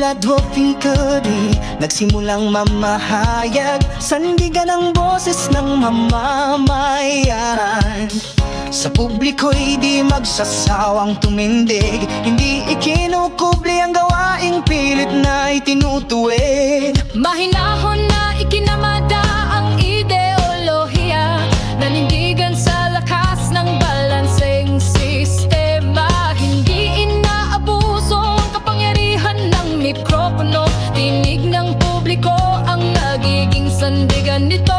Senado Pinturi, nagsimulang mamahayag, sandigan ang boses ng mamamayan. Sa publiko'y di magsasawang tumindig, hindi ikinukubli ang gawaing pilit na itinutuwid. Mahinahon na ikinamada ang ideolohiya, nanindigan sa lakas ng balanseng sistema. Hindi inaabuso ang kapangyarihan ng mikropono, tinig ng publiko ang nagiging sandigan nito.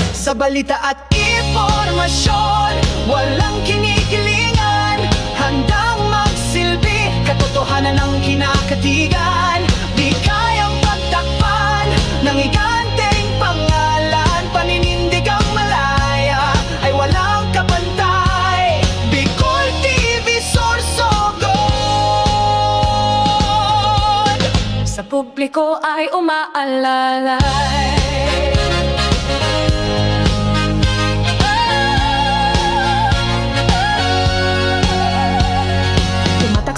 Sa balita at impormasyon, walang kinikilingan, handang magsilbi, katotohanan ng kinakatigan. Di kayang pagtakpan ng higanteng pangalan, paninindig ang malaya ay walang kapantay. Bicol TV Sorsogon, Sa publiko ay umaalalay.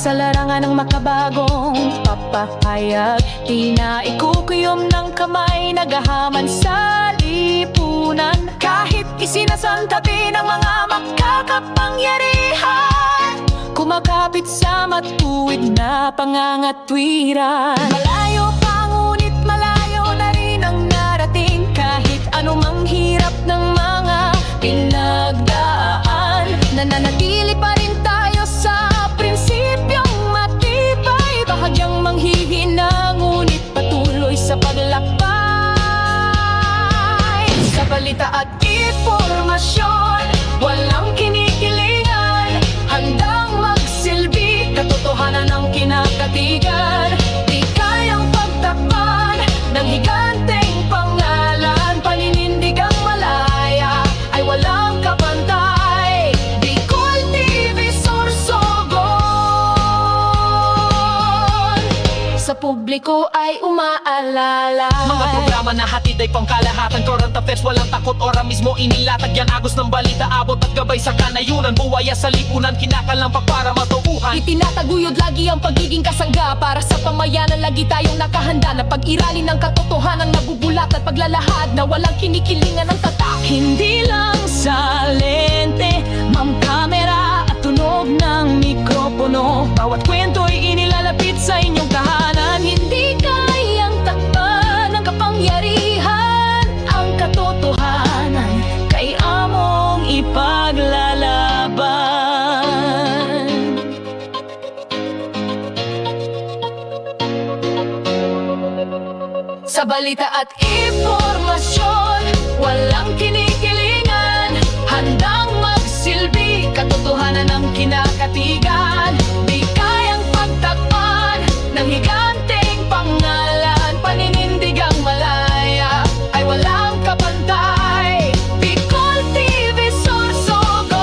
Sa larangan ng makabagong papahayag, di na ikukuyom ng kamay, nagahaman sa lipunan. Kahit isinasantabi ng mga makakapangyarihan, kumakapit sa matuwid na pangangatwiran. Malayo pa ngunit malayo na rin ang narating, kahit anumang hirap ng mga pinagdaan. Nananatili pa rin tayo sa prinsipyong matibay, bahagyang manghihina ngunit patuloy sa paglakbay. Sa balita at impormasyon, walang kinikilingan, handang magsilbi, katotohanan ng kinakatigan. Di kayang pagtakpan ng higanteng pangalan, paninindig ang malaya ay walang kapantay. Bicol TV Sorsogon, sa publiko ay umaalala. Mga programa na hatid ay pangkalahatan, current affairs, walang takot, ora mismo inilatag yan. Agos ng balita, abot at gabay sa kanayunan, buwaya sa lipunan, kinakalampak para matubuhan. Itinataguyod lagi ang pagiging kasangga, para sa pamayanan lagi tayong nakahanda na pag-iralin ng katotohanan, nabubulat at paglalahad na walang kinikilingan ng tatak. Hindi lang sa lente, ma'am kamera at tunog ng mikropono, bawat kwento'y inilalapit sa inyong tahanan. Hindi kayang takpan ng kapangyarihan, ang katotohanan kay among ipaglalaban. Sa balita at impormasyon, walang kinikilingan, handang magsilbi, katotohanan ng kinakatigan. Di kayang pagtakpan ng higanteng pangalan, paninindig ang malaya ay walang kapantay. Bicol TV Sorsogon,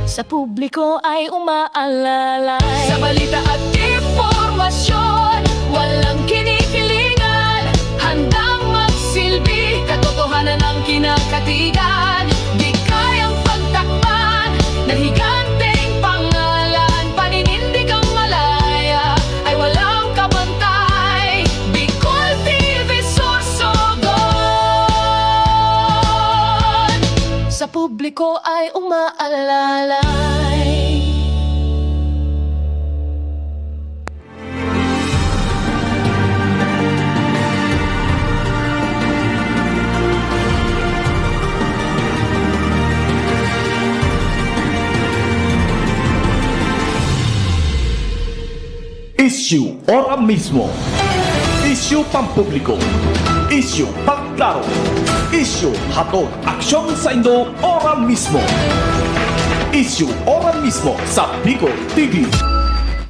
sa publiko ay umaalalay. Sa balita at impormasyon, walang kinikilingan, handang magsilbi, katotohanan ng kinakatigan. Di kayang pagtakpan ng higanteng pangalan, paninindig ang malaya ay walang kabantay. Bicol TV Sorsogon, sa publiko ay umaalalay. Issue ora mismo. Issue pampubliko. Issue pagklaro. Issue hatod aksyon sa Indo ora mismo. Issue ora mismo sa Bicol TV.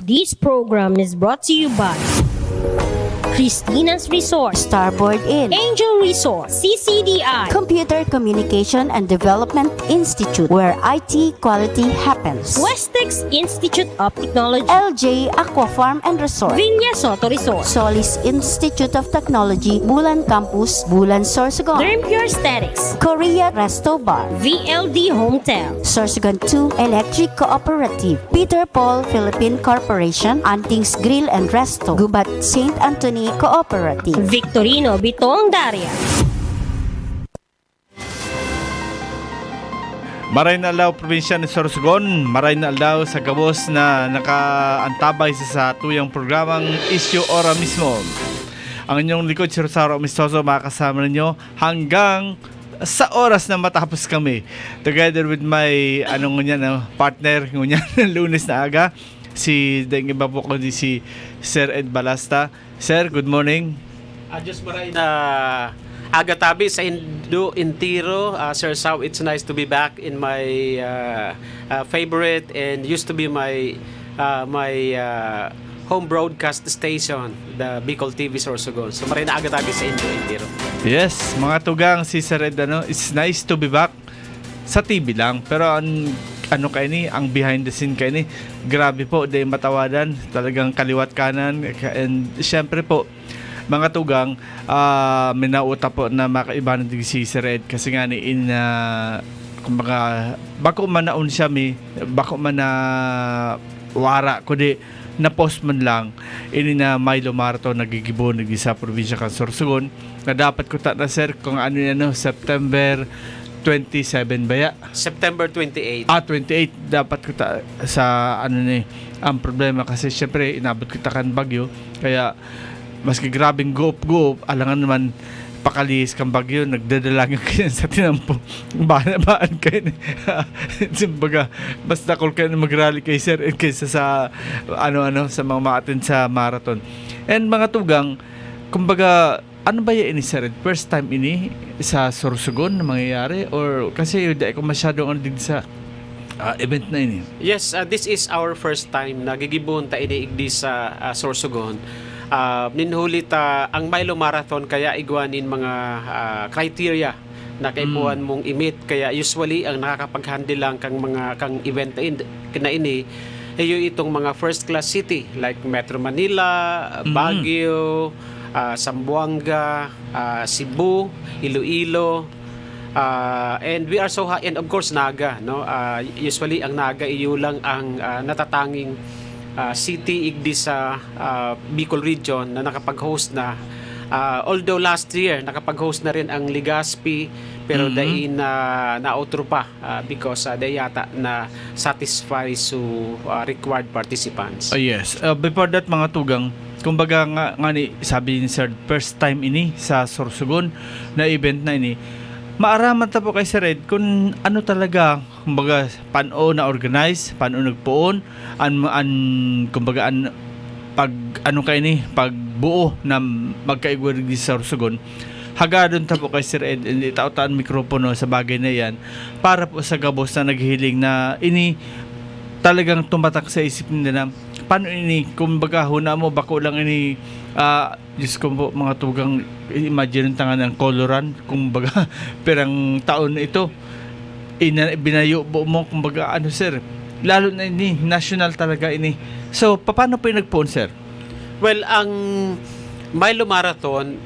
This program is brought to you by Christina's Resort, Starboard Inn, Angel Resort, CCDI, Computer Communication and Development Institute, where IT quality happens. Westex Institute of Technology, LJ Aqua Farm and Resort, Viña Soto Resort, Solis Institute of Technology, Bulan Campus, Bulan Sorsogon, Dermpure Aesthetics, Korea Resto Bar, VLD Hotel, Sorsogon 2 Electric Cooperative, Peter Paul Philippine Corporation, Antings Grill and Resto, Gubat St. Anthony Cooperative. Victorino Bitong Daria. Maray na alaw, probinsya ni Sorsogon. Maray na alaw sa gabos na nakaantabay sa tuyang programang Issue Ora Mismo. Ang inyong likod, si Rosario Amistoso, makakasama ninyo hanggang sa oras na matapos kami. Together with my partner ngunyan Lunes na aga, si Deng iba po ko si Sir Ed Balasta. Sir, good morning. Just maray na agatabi sa Indo Intiro. Sir Sao, it's nice to be back in my favorite and used to be my home broadcast station, the Bicol TV Sorsogon. So maray na agatabi sa Indo Intiro. Yes, mga tugang si Sir Ed, it's nice to be back sa TV lang. Pero ang behind the scene kayo ni, grabe po, di matawadan, talagang kaliwat kanan. And syempre po, mga tugang, minauta po na makaibanan din si Sir Ed kasi nga kumbaga, bako man naun siya bako man na wara, kundi na post man lang ini na Milo Marathon nagigibon sa probinsya kan Sorsogon na dapat ko na sir kung September 27 ba ya? September 28. 28 dapat ko sa ang problema kasi syempre inabot kita kan bagyo kaya maski grabing go-up alangan naman pakalis kang bagyo nagdadalangan kayo sa tinampo baan kayo simbaga basta call kayo mag-rally kay Sir kaysa sa sa mga maatin sa marathon. And mga tugang, kumbaga ano ba yan ini Sir? First time ini sa Sorsogon na mangyayari or kasi hindi ko masyadong din sa event na ini? Yes, this is our first time nagigibon ta iniigdi sa Sorsogon. Ninhuli ta ang Milo Marathon kaya igwanin mga criteria na kaipuan mong imit kaya usually ang nakakapag-handle lang kang event na ini ay itong mga first class city like Metro Manila, Baguio, Zamboanga, Cebu, Iloilo, and we are so and of course Naga, no? Usually ang Naga iyo lang ang natatanging city igdi sa Bicol region na nakapag-host na although last year nakapag-host na rin ang Legazpi pero dahil na-outro pa because they yata na satisfy so required participants. Yes. Before that mga tugang, kumbaga nga ni sabi ni Sir, first time ini sa Sorsogon na event na ini. Maaraman ta po kay Sir Ed kung ano talaga, kumbaga paano na organize, paano nagpuon, kumbaga pagbuo na magkaigwari di sa Sorsogon. Hagadon ta po kay Sir Ed, itautaan mikropono sa bagay na yan para po sa gabos na naghihiling na ini talagang tumatak sa isip nila na paano ini, kumbaga huna mo bako lang ini Diyos ko po mga tugang, imagine tangan ng koloran kumbaga perang taon na ito binayo mo kumbaga Sir, lalo na ini national talaga ini. So paano po yung nagpuon Sir? Well, ang Milo Marathon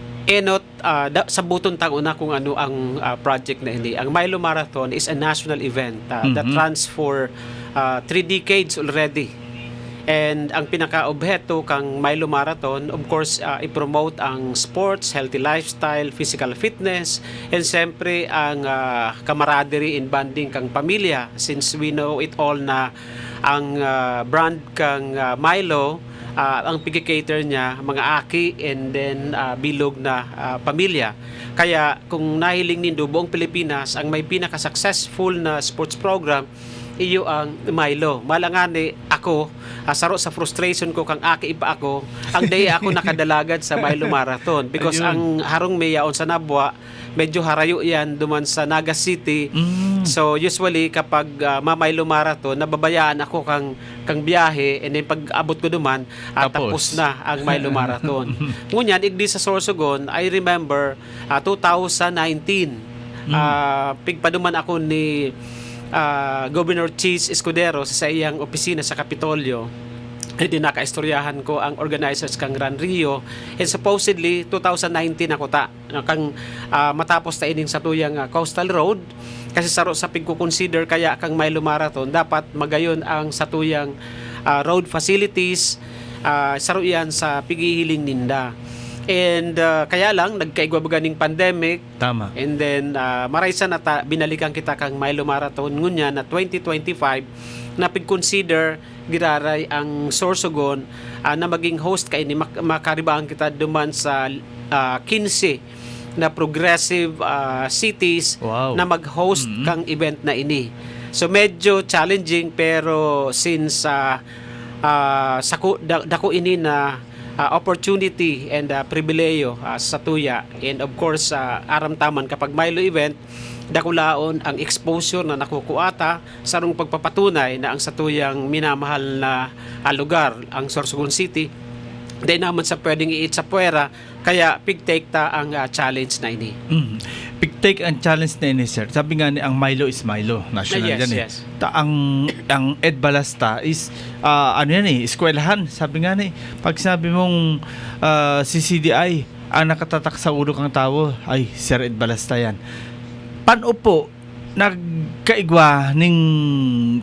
sa buton tang una kung ano ang project na ini. Ang Milo Marathon is a national event that runs for 3 decades already. And ang pinaka-objeto kang Milo Marathon, of course, i-promote ang sports, healthy lifestyle, physical fitness, and siyempre ang camaraderie and bonding kang pamilya. Since we know it all na ang brand kang Milo, ang pig-cater niya, mga aki and then bilog na pamilya. Kaya kung nahiling nindo buong Pilipinas, ang may pinaka-successful na sports program iyo ang Milo. Malangani ako, saro sa frustration ko kang aki ipa ako, ang day ako nakadalagad sa Milo Marathon. Because Ayun. ang harong mayaon sa Nabwa, medyo harayo yan duman sa Naga City. So usually kapag ma-Milo Marathon, nababayaan ako kang biyahe, and then pag abot ko duman, tapos na ang Milo Marathon. Ngunyan, igdi sa Sorsogon, I remember 2019, pigpaduman ako ni Governor Cheese Escudero sa iyang opisina sa Kapitolyo. Hindi nakaistoryahan ko ang organizers kang Run Rio, and supposedly 2019 ako kang matapos ta ining sa tuyang Coastal Road, kasi saro sa pigko-consider kaya kang Milo Marathon dapat magayon ang satuyang road facilities, saro yan sa pigihiling ninda. And kaya lang nagkaigwabaga ning pandemic. Tama. And then maraysa na binalikan kita kang Milo Marathon ngunya na 2025 na pig-consider giraray ang Sorsogon na maging host kay ni makaribaan kita duman sa 15 na progressive cities Wow. na mag-host kang event na ini. So medyo challenging, pero since dako ini na opportunity and pribileyo sa tuya, and of course aramtaman kapag Milo event, dakulaon ang exposure na nakukuata sarong pagpapatunay na ang satuyang minamahal na lugar ang Sorsogon City. Dahil naman sa pwedeng iit sa puwera, kaya pig-take ta ang challenge na ini. Pig-take ang challenge na ini, sir. Sabi nga ni, ang Milo is Milo. National Yes, yan eh. yes. Ang Ed Balasta is, ano yan eh, eskwelahan. Sabi nga ni, pag sabi mong si CDI, ang nakatatak sa ulo kang tao, ay, Sir Ed Balasta yan. Paano po nagkaigwa ning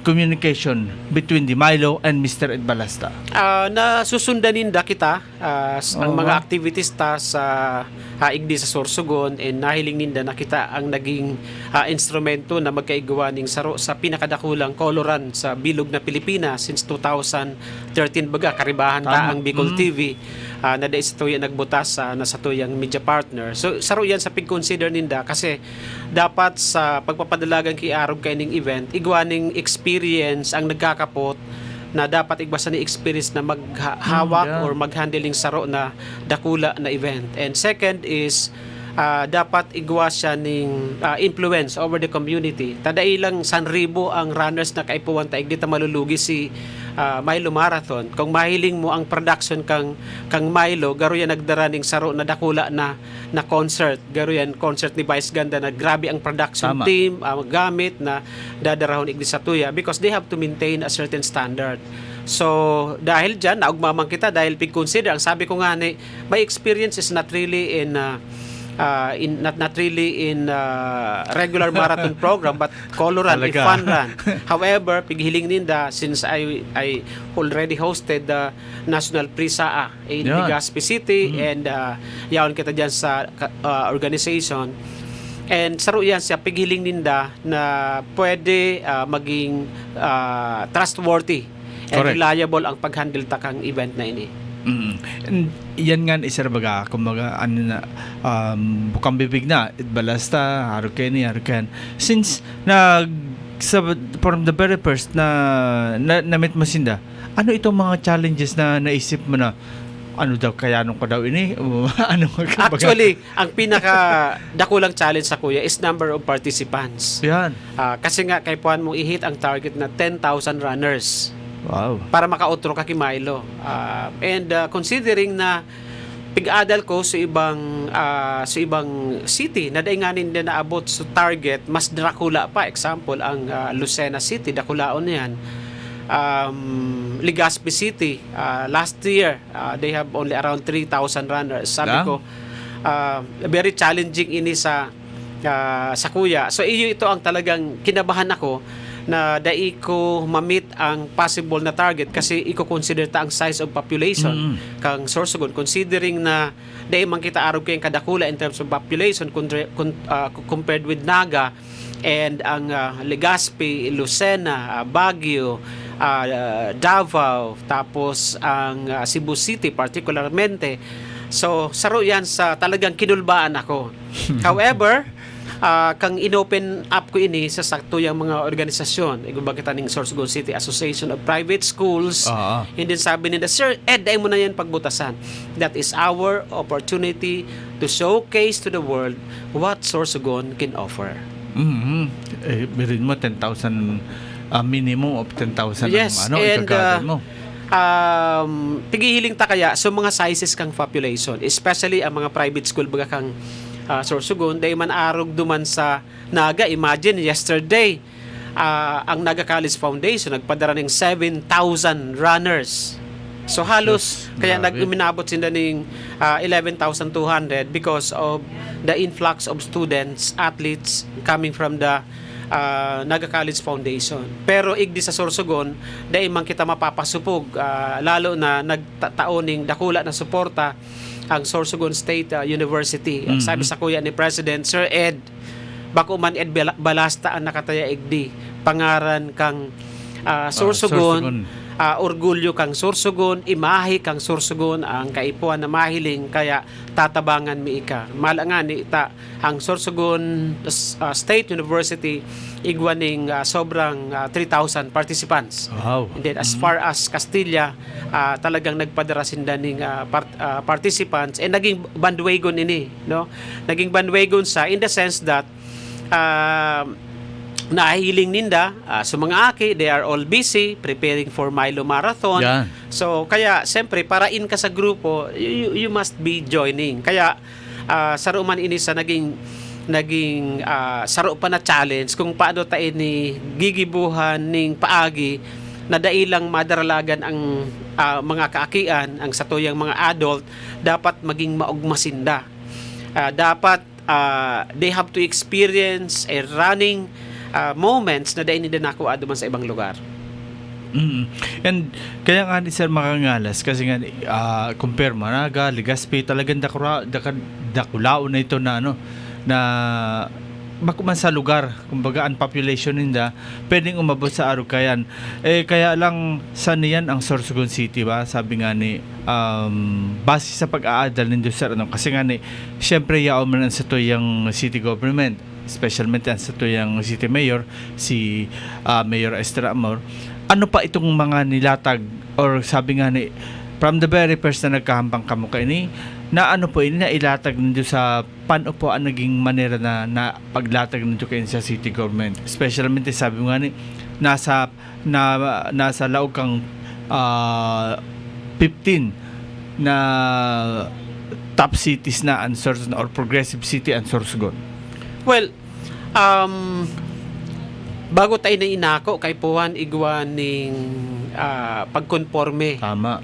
communication between the Milo and Mr. Ed Balasta? Nasusundanin da kita ang Oo mga nga. activities ta sa haigdi sa Sorsogon, and nahiling ninda na kita ang naging instrumento na magkaigwa ning saro sa pinakadakulang koloran sa bilog na Pilipinas since 2013 baga karibahan ta Tama. ang Bicol TV na dahil sa tuya nagbutas na sa tuyang media partner. So saro yan sa pig-consider ninda, kasi dapat sa pagpapadalagan kay arog kay ning event, igwaning experience ang nagkakapot na dapat igbasan ni experience na maghawak yeah. or maghandling saro na dakula na event. And second is dapat igwa siya ning influence over the community. Tadailang 1,000 ang runners na kaipuan taig dito malulugi si Milo Marathon. Kung mahiling mo ang production kang Milo, garo yan nagdara ning saro na dakula na concert. Garo yan concert ni Vice Ganda na grabe ang production Tama. team, gamit na dadarahon igdi sa tuya, because they have to maintain a certain standard. So dahil dyan naugmamang kita, dahil pig-consider ang sabi ko nga ni, my experience is not really in not really in regular marathon program, but coloran, if Talaga. fun run. However, pighiling ninda, since I already hosted the National Prisaa in Yan. Legazpi City, and yaon kita dyan sa organization. And saro yan siya, pighiling ninda na pwede maging trustworthy and Correct. reliable ang pag-handle ta kang event na ini. And yan nga isa baga, kumbaga ano na, bukang bibig na, Ed Balasta, Haruken. Since from the very first na meet mo sinda, ano itong mga challenges na naisip mo na, ano daw, kaya nung ko daw ini? Ano, kumbaga? Actually, ang pinaka dakulang challenge sa kuya is number of participants. Yan. Kasi nga kay puan mong i-hit ang target na 10,000 runners Wow. para makautro ka kay Milo. And considering na pig-adal ko sa ibang city na dainganin din naabot sa target, mas Dracula pa. Example, ang Lucena City, dakulaon yan. Legazpi City, last year, they have only around 3,000 runners. Sabi Lang. ko, very challenging ini sa kuya. So ito ang talagang kinabahan ako, na dai ko ma-meet ang possible na target, kasi i-consider ta ang size of population kang Sorsogon, considering na dai man kita arog kay kadakula in terms of population compared with Naga and ang Legazpi, Lucena, Baguio, Davao, tapos ang Cebu City particularmente. So saro yan sa talagang kinulbaan ako. However, kang inopen up ko ini sa saktuyang mga organisasyon. Iguba kita ning Sorsogon City Association of Private Schools. Oo. And then sabi nila, Sir Ed, ay mo na yan pagbutasan. That is our opportunity to showcase to the world what Sorsogon can offer. Birin mo 10,000 minimum of 10,000 Yes, ang and igagather mo. pigihiling ta kaya sa mga sizes kang population, especially ang mga private school baga kang Sorsogon, dahil man arog duman sa Naga. Imagine, yesterday, ang Naga College Foundation nagpadara ng 7,000 runners. So halos, kaya grabe. nag-uminabot sila ng 11,200 because of the influx of students, athletes coming from the Naga College Foundation. Pero igdi sa Sorsogon, dahil man kita mapapasupog, lalo na nagtaoning dakula na suporta ang Sorsogon State University. Ang sabi sa kuya ni President, Sir Ed, bako man Ed Balasta ang nakataya igdi, pangaran kang Sorsogon, orgulyo kang Sorsogon, imahe kang Sorsogon, ang kaipuan na mahiling, kaya tatabangan mi ika. Malangan ni ita ang Sorsogon State University igwaning sobrang 3,000 participants. Wow. And then as far as Castilla, talagang nagpadara sinda ning participants, and naging bandwagon ini, no? Naging bandwagon sa in the sense that nahiling ninda sa mga aki, they are all busy preparing for Milo Marathon. Yan. So kaya siyempre para in ka sa grupo, you must be joining. Kaya saro man ini sa naging saro pa na challenge kung paano tayo ni gigibuhan ning paagi na dailang madaralagan ang mga kaakian, ang satuyang mga adult, dapat maging maugmasinda. Dapat they have to experience a running moments na dahil nila nakuha duman sa ibang lugar. And kaya nga ni Sir makangalas kasi nga compare Managa, Legazpi, talagang dakulao na ito na na bakuman sa lugar, kumbaga ang population ninda pwedeng umabot sa Arucayan. Kaya lang sa niyan ang Sorsogon City ba, sabi nga ni base sa pag-aadal nindo sir, kasi nga ni syempre yaon man sa tuyang city government, especially sa tuyang city mayor, si Mayor Esther Amor. Ano pa itong mga nilatag, or sabi nga ni from the very first na nagkahambang kamo kay ni na ano po ini na ilatag nindo sa paano po ang naging manera na paglatag nindo kay sa city government, especially sabi nga ni nasa laog kang 15 na top cities na ang Sorsogon or progressive city ang Sorsogon. Well, bago tayo na inako kay puwan igwan ning pagkonforme Tama.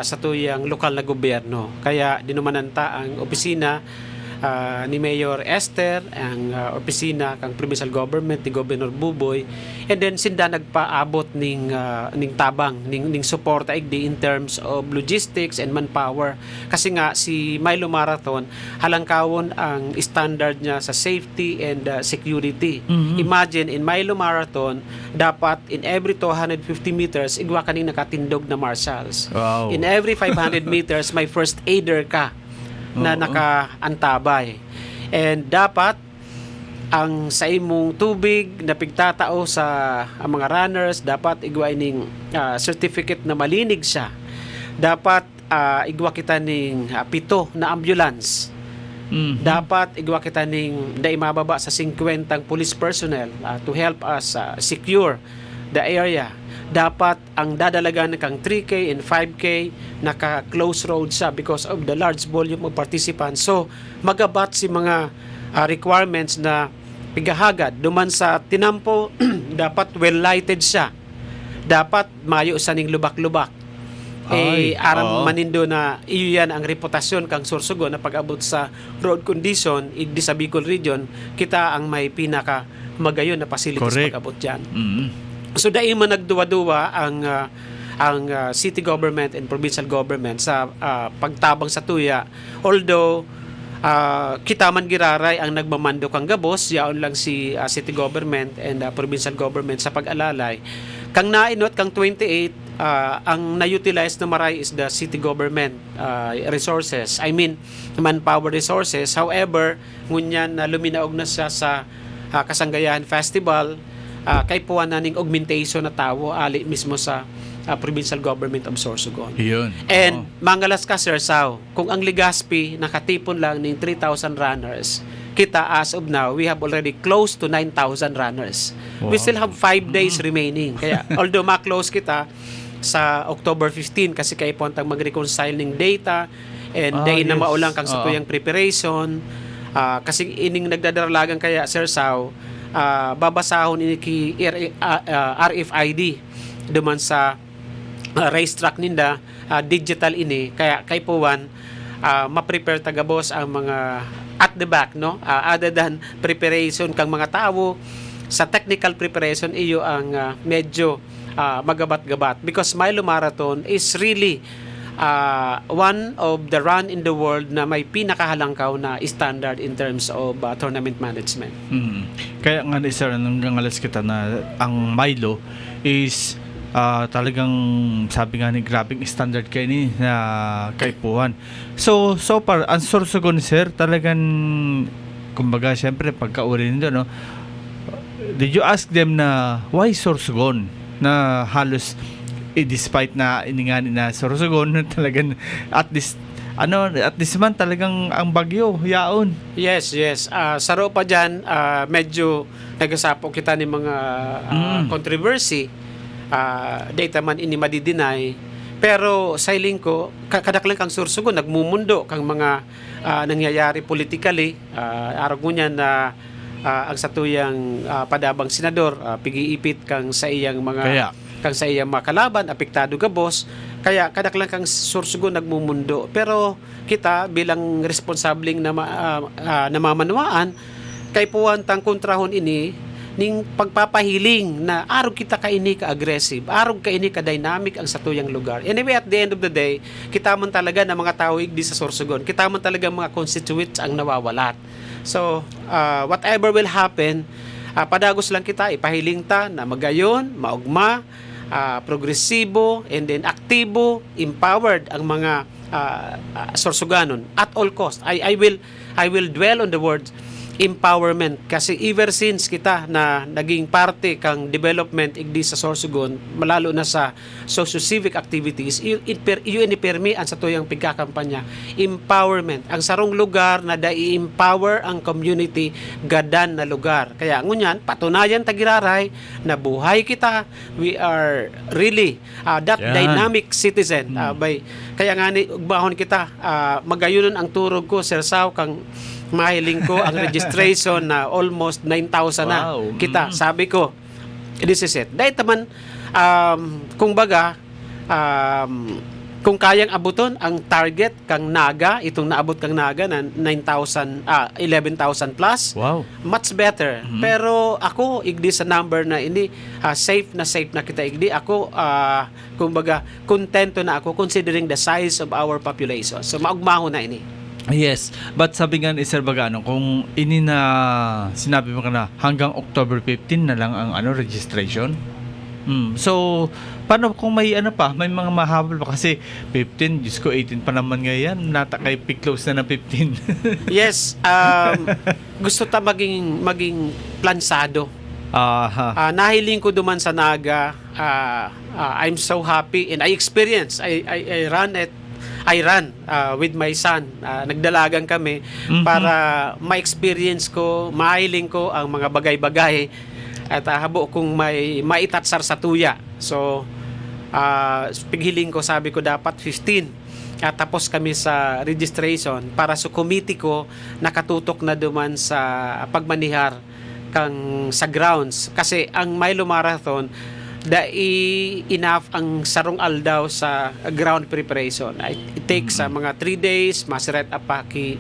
sa tuyang lokal na gobyerno. Kaya dinumananta ang opisina ni Mayor Esther, ang opisina kang provincial government ni Governor Buboy, and then sinda nagpaabot ning tabang ning suporta igdi in terms of logistics and manpower, kasi nga si Milo Marathon halangkawon ang standard niya sa safety and security. Imagine in Milo Marathon dapat in every 250 meters igwa kaning nakatindog na marshals. Wow. In every 500 meters may first aider ka na nakaantabay. And dapat ang sa imong tubig na pigtatao sa mga runners, dapat igwa ning certificate na malinig siya. Dapat igwa kita ning 7 na ambulance. Dapat igwa kita ning dai mababa sa 50 police personnel to help us secure the area. Dapat ang dadalagan kang 3K and 5K naka-close road siya because of the large volume of participants. So, magabat si mga requirements na pigahagad. Duman sa tinampo, dapat well-lighted siya. Dapat mayo sa ning lubak-lubak. Aram manindo na iyo yan ang reputasyon kang Sorsogon na pag-abot sa road condition, igdi sa Bicol region, kita ang may pinaka magayon na facilities pag-abot dyan. So dahil man nagduwa-duwa ang city government and provincial government sa pagtabang sa tuya, although kita man giraray ang nagmamando kang gabos, yaon lang si city government and provincial government sa pag-alalay. Kang nainot kang 28 ang na-utilize na maray is the city government resources. I mean, manpower resources. However, ngunyan na luminaog na siya sa Kasanggayahan Festival, kay puwan na ning augmentation na tawo ali mismo sa provincial government of Sorsogon. Yun. And mangalas ka, Sir Sao, kung ang Legazpi nakatipon lang ng 3,000 runners, kita as of now, we have already close to 9,000 runners. We Wow. still have 5 days remaining. Kaya although ma-close kita sa October 15 kasi kay pontang mag-reconcile ng data and day na yes. maulang kang sa tuyang preparation. Kasi ining nagdadaralagan kaya, Sir Sao, babasahon ini ki RFID duman sa racetrack ninda, digital ini, kaya kay puwan ma-prepare taga boss ang mga at the back, no, other than preparation kang mga tao sa technical preparation, iyo ang medyo magabat-gabat because Milo Marathon is really one of the run in the world na may pinakahalangkaw na standard in terms of tournament management. Kaya nga ni sir, nang alas kita na ang Milo is talagang sabi nga ni grabing standard kayo ni na kaipuhan. So far, ang Sorsogon sir, talagang kumbaga syempre pagkauri nito, no? Did you ask them na why Sorsogon? Na halos despite na iningani na Sorsogon talagang at this man talagang ang bagyo yaon. Yes. Saro pa dyan, medyo nagasapo kita ni mga controversy. Data man ini madidinay. Pero sa iling ko, kadaklang kang Sorsogon, nagmumundo kang mga nangyayari politically. Araw ngunyan na ang satuyang padabang senador, pigiipit kang sa iyang mga kang sa iyang mga kalaban, apektado gabos. Kaya kadaklang kang Sorsogon nagmumundo. Pero kita bilang responsabling namamanwaan, kay puwan tang kontrahon ini, ning pagpapahiling na arog kita kaini ka-aggressive, arog kaini ka-dynamic ang satuyang lugar. Anyway, at the end of the day, kita man talaga na mga tao igdi sa Sorsogon, kita man talaga mga constituents ang nawawalat. So, whatever will happen, padagos lang kita, ipahiling ta na magayon, maugma, progresibo, and then aktibo, empowered ang mga Sorsoganon at all cost. I will dwell on the word empowerment kasi ever since kita na naging parte kang development igdi sa Sorsogon, malalo na sa socio-civic activities, permi ang sa tuyang pagkakampanya empowerment ang sarong lugar na i-empower ang community gadan na lugar. Kaya ngunyan patunayan tagiraray na buhay kita, we are really that dynamic citizen. Kaya nga ni ugbahon kita, magayunon ang turog ko, Sir Sao, kang mahiling ko ang registration na almost 9,000 na. Kita, sabi ko, this is it. Dahil taman, kung baga, kung kayang abuton ang target kang Naga, itong naabot kang Naga na 11,000 plus, much better. Pero ako, igdi sa number na ini, safe na kita igdi. Ako, kung baga, kontento na ako considering the size of our population. So, maugmaho na ini. Yes, but sabi nga ni Sir Bagano, kung ini na sinabi mo ka na hanggang October 15 na lang ang registration. So, paano kung may may mga mahabol pa kasi 15, Diyos ko 18 pa naman ngayon, natakay close na ng 15. Yes, gusto ta maging plansado. Nahiling ko duman sa Naga, I'm so happy and I ran with my son. Nagdalagan kami para ma-experience ko, mahiling ko ang mga bagay-bagay at habo kung may maitatsar sa tuya. So, pighiling ko, sabi ko dapat 15. Tapos kami sa registration para sa committee ko nakatutok na duman sa pagmanihar kang sa grounds. Kasi ang Milo Marathon, enough ang sarong aldaw sa ground preparation. It takes mga 3 days, masiret apaki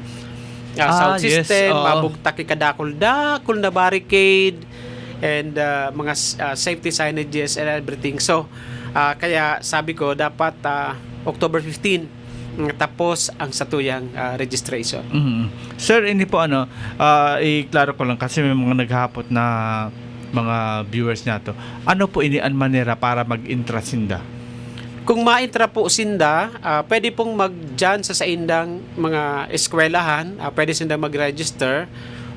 sound system, mabugtaki kadakol na barricade, and mga safety signages and everything. So, kaya sabi ko, dapat October 15, tapos ang satuyang registration. Sir, hindi po i-klaro ko lang kasi may mga naghahapot na mga viewers nato. Ano po ini ang manera para mag-intrasinda? Kung maitra po sinda, pwede pong mag-dyan sa indang mga eskwelahan, pwede sinda mag-register,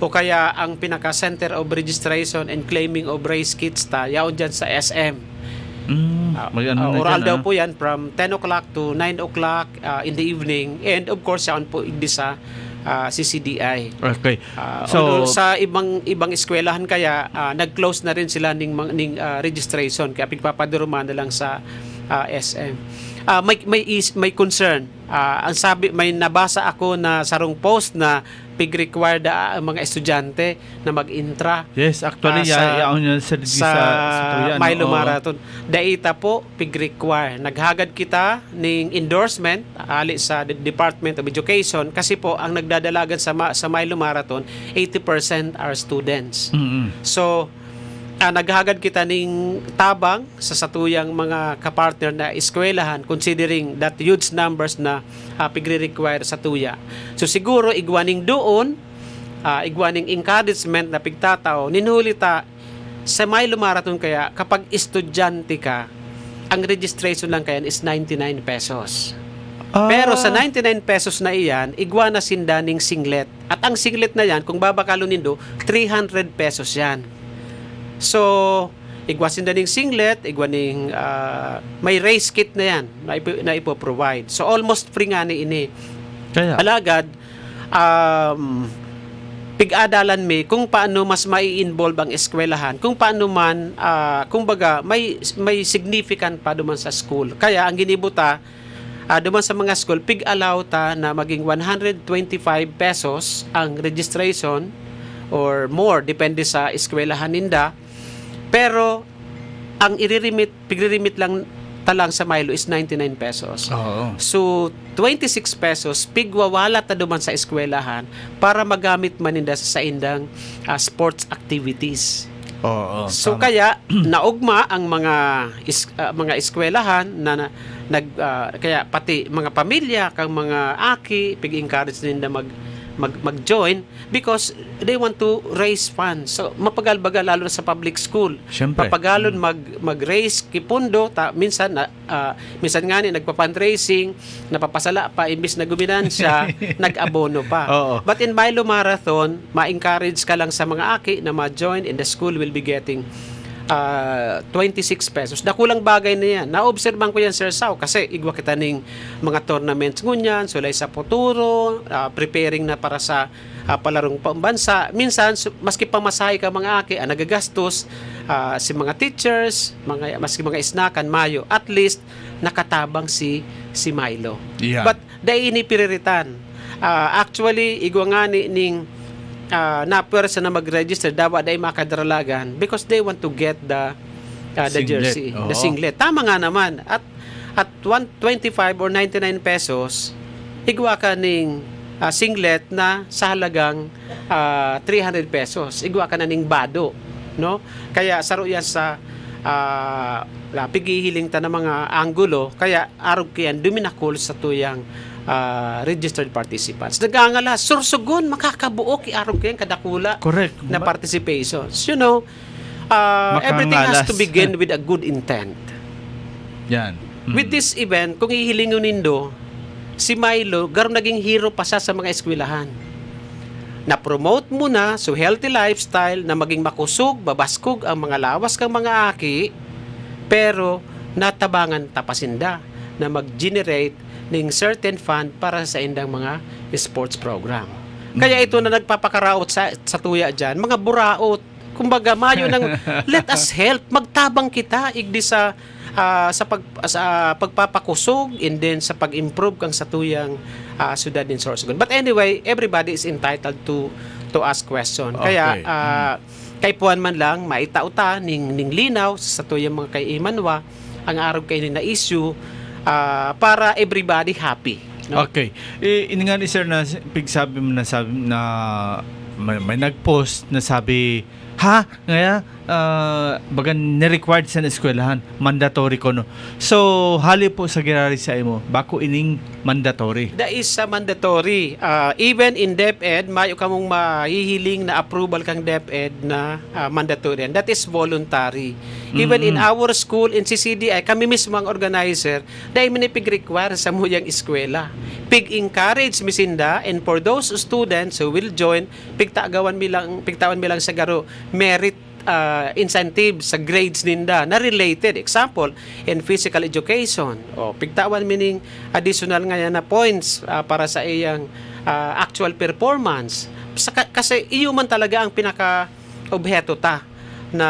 o kaya ang pinaka-Center of Registration and Claiming of Race Kits yaon dyan sa SM. May ano na Oral dyan, daw po yan from 10 o'clock to 9 o'clock in the evening, and of course yaon po hindi sa CCDI. Okay. Although sa ibang eskwelahan kaya nag-close na rin sila ning registration, kaya pigpapaduruman na lang sa SM. May concern. Ang sabi, may nabasa ako na sarong post na pig-required ang mga estudyante na mag-intra. Yes, actually, yaon yun sa Tuyan, Milo oo. Marathon. Daita po, pig-require. Naghagad kita ng endorsement ali sa Department of Education kasi po ang nagdadalagan sa Milo Marathon, 80% are students. So, naghagad kita ng tabang sa satuyang mga kapartner na eskwelahan considering that huge numbers na pigre-require sa tuya. So siguro igwaning doon, igwaning encouragement na pigtataw, ninulita sa Milo Marathon kaya kapag estudyante ka, ang registration lang kaya is 99 pesos. Pero sa 99 pesos na iyan, igwa na sinda ning singlet. At ang singlet na yan, kung babakalo nindo, 300 pesos yan. So, igwasin na ning singlet, igwaning may race kit na yan na ipoprovide. So, almost free nga ni ini. Kaya, Alagad, pig-adalan mi kung paano mas mai-involve ang eskwelahan, kung paano man, kumbaga, may significant pa duman sa school. Kaya, ang ginibuta, duman sa mga school, pig-allow ta na maging 125 pesos ang registration or more, depende sa eskwelahan ninda. Pero ang pigre-remit lang talang sa Milo is 99 pesos. oo. So 26 pesos pigwawala ta duman sa eskwelahan para magamit maninda sa indang sports activities. Oo, So tama. kaya naugma ang mga eskwelahan na kaya pati mga pamilya kang mga aki pig-encourage ninda mag-join because they want to raise funds. So mapagal-bagal lalo na sa public school. Siyempre. Papagalon mag-raise kipundo minsan nga ni nagpa-fundraising, napapasala pa imbis na guminansya, nag-abono pa. Oo. But in Milo Marathon, ma-encourage ka lang sa mga aki na ma-join and the school will be getting 26 pesos. Dakulang bagay na yan. Naobserban ko yan, Sir Sao, kasi igwa kita ning mga tournaments ngunyan, sulay sa futuro, preparing na para sa palarong pambansa. Minsan, maski pamasahe ka mga aki, nagagastos, si mga teachers, maski mga isnakan, mayo, at least, nakatabang si Milo. Yeah. But, dahil ini piriritan. Actually, igwa nga ning na pwersa na mag-register dawa day makadralagan because they want to get the Singlet. jersey, Oo. the singlet. Tama nga naman. At 125 or 99 pesos, igwa ka ning singlet na sa halagang 300 pesos. Igwa ka na ning bado, no? Kaya saro yan sa pigihiling ta ng mga anggulo, kaya arog kiyan duminakol sa tuyang registered participants. Nagangala, sursugon, makakabuok, iarog kayo kadakula Correct. na participations. You know, everything has to begin with a good intent. Yan. With this event, kung ihilingon nindo, si Milo, garon naging hero pa sa mga eskwelahan. Na-promote mo na so healthy lifestyle na maging makusog, babaskog ang mga lawas kang mga aki, pero natabangan tapasinda na mag-generate ng certain fund para sa indang mga sports program. Kaya ito na nagpapakaraot sa tuya dyan, mga buraot, kumbaga mayo ng let us help, magtabang kita igdi sa pagpapakusog and then sa pag-improve kang sa tuyang syudad in Sorsogon. But anyway, everybody is entitled to ask question. Kaya kay puan man lang maitauta ning linaw sa tuyang mga kay Imanwa ang araw kay na issue para everybody happy, no? Okay. Ini nga ni sir na pigsabi mo na may nag-post na sabi Ha? Ngaya, bagan ni-required sa eskwelahan. Mandatory ko, no? So, hali po sa girari sa imo, bako ining mandatory. That is mandatory. Even in DepEd, mayo ka mong mahihiling na approval kang DepEd na mandatory. And that is voluntary. Even in our school, in CCDI, kami mismo ang organizer, dahil minipig-require sa muyang eskwela. Pig-encourage misinda, and for those students who will join, pigtawan bilang sa garo, merit incentive sa grades ninda na related. Example, in physical education, pigtawan meaning additional nga na points para sa iyang actual performance. Kasi iyo man talaga ang pinaka-objeto ta na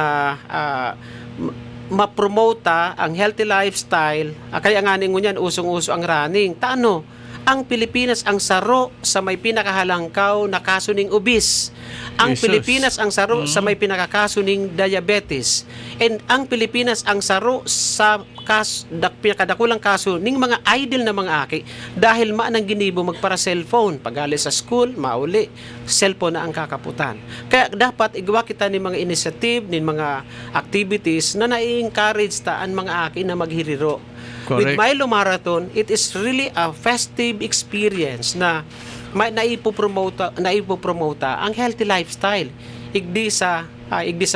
ma-promote ang healthy lifestyle. Kaya nga ningon yan, usong-uso ang running. Taano? Ang Pilipinas ang saro sa may pinakahalangkaw na kaso ning obese. Ang Jesus. Pilipinas ang saro sa may pinakakaso ning diabetes. And ang Pilipinas ang saro sa pinakadakulang kaso ning mga idle na mga aki dahil maanang ginibo magpara cellphone. Pagali sa school, mauli, cellphone na ang kakaputan. Kaya dapat igawa kita ni mga initiative, ni mga activities na na-encourage taan mga aki na maghiriro. With Correct. Milo Marathon, it is really a festive experience na naipopromote ang healthy lifestyle igdi sa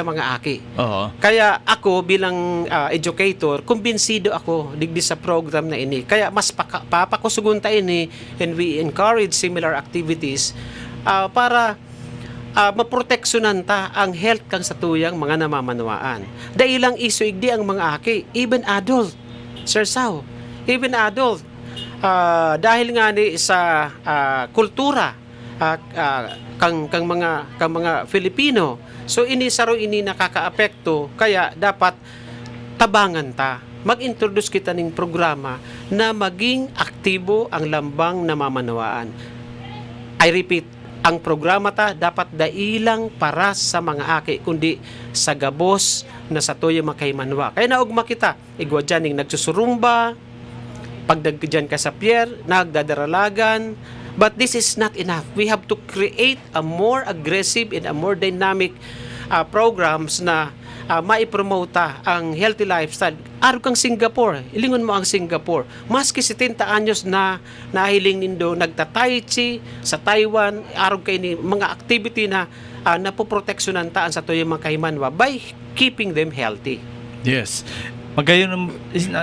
mga aki. Oo. Kaya ako bilang educator, kumbinsido ako digdi sa program na ini. Kaya mas papakusugunta ini, and we encourage similar activities para maproteksyonan ta ang health kang satuyang mga namamanawaan. Dahil lang isu igdi ang mga aki, even adult. Sir Sao, even adult, dahil nga ni sa kultura kang mga Filipino, so ini nakakaapekto, kaya dapat tabangan ta. Mag-introduce kita ning programa na maging aktibo ang lambang namamanawaan. I repeat, ang programa ta dapat dailang para sa mga aki, kundi sa gabos na sa tuyo makaimanwa. Kaya naugma kita, igwa dyan yung nagsusurumba, pagdagdyan ka sa pier, nagdadaralagan, but this is not enough. We have to create a more aggressive and a more dynamic programs na maipromote ang healthy lifestyle. Araw kang Singapore, ilingon mo ang Singapore. Maski 70 anyos na nahiling nindo, nagta-tai chi sa Taiwan, araw kay ni mga activity na napoproteksyonan taan sa tuyo mga kahimanwa by keeping them healthy. Yes. Magayon,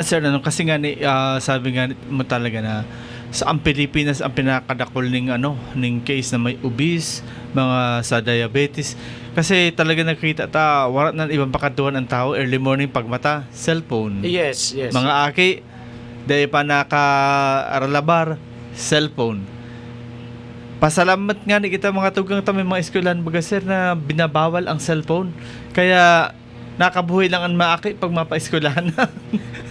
sir, kasi nga ni, sabi nga mo talaga na sa ang Pilipinas ang pinakadakol ning case na may obese, mga sa diabetes. Kasi talaga nakita ta, wala na ibang pakaduhan ang tao, early morning pagmata, cellphone. Yes. Mga aki, dahil pa naka-aralabar, cellphone. Pasalamat nga ni kita mga tugang may mga eskwelahan baga sir na binabawal ang cellphone. Kaya nakabuhay lang ang maaki pag mapa-eskwelahan na.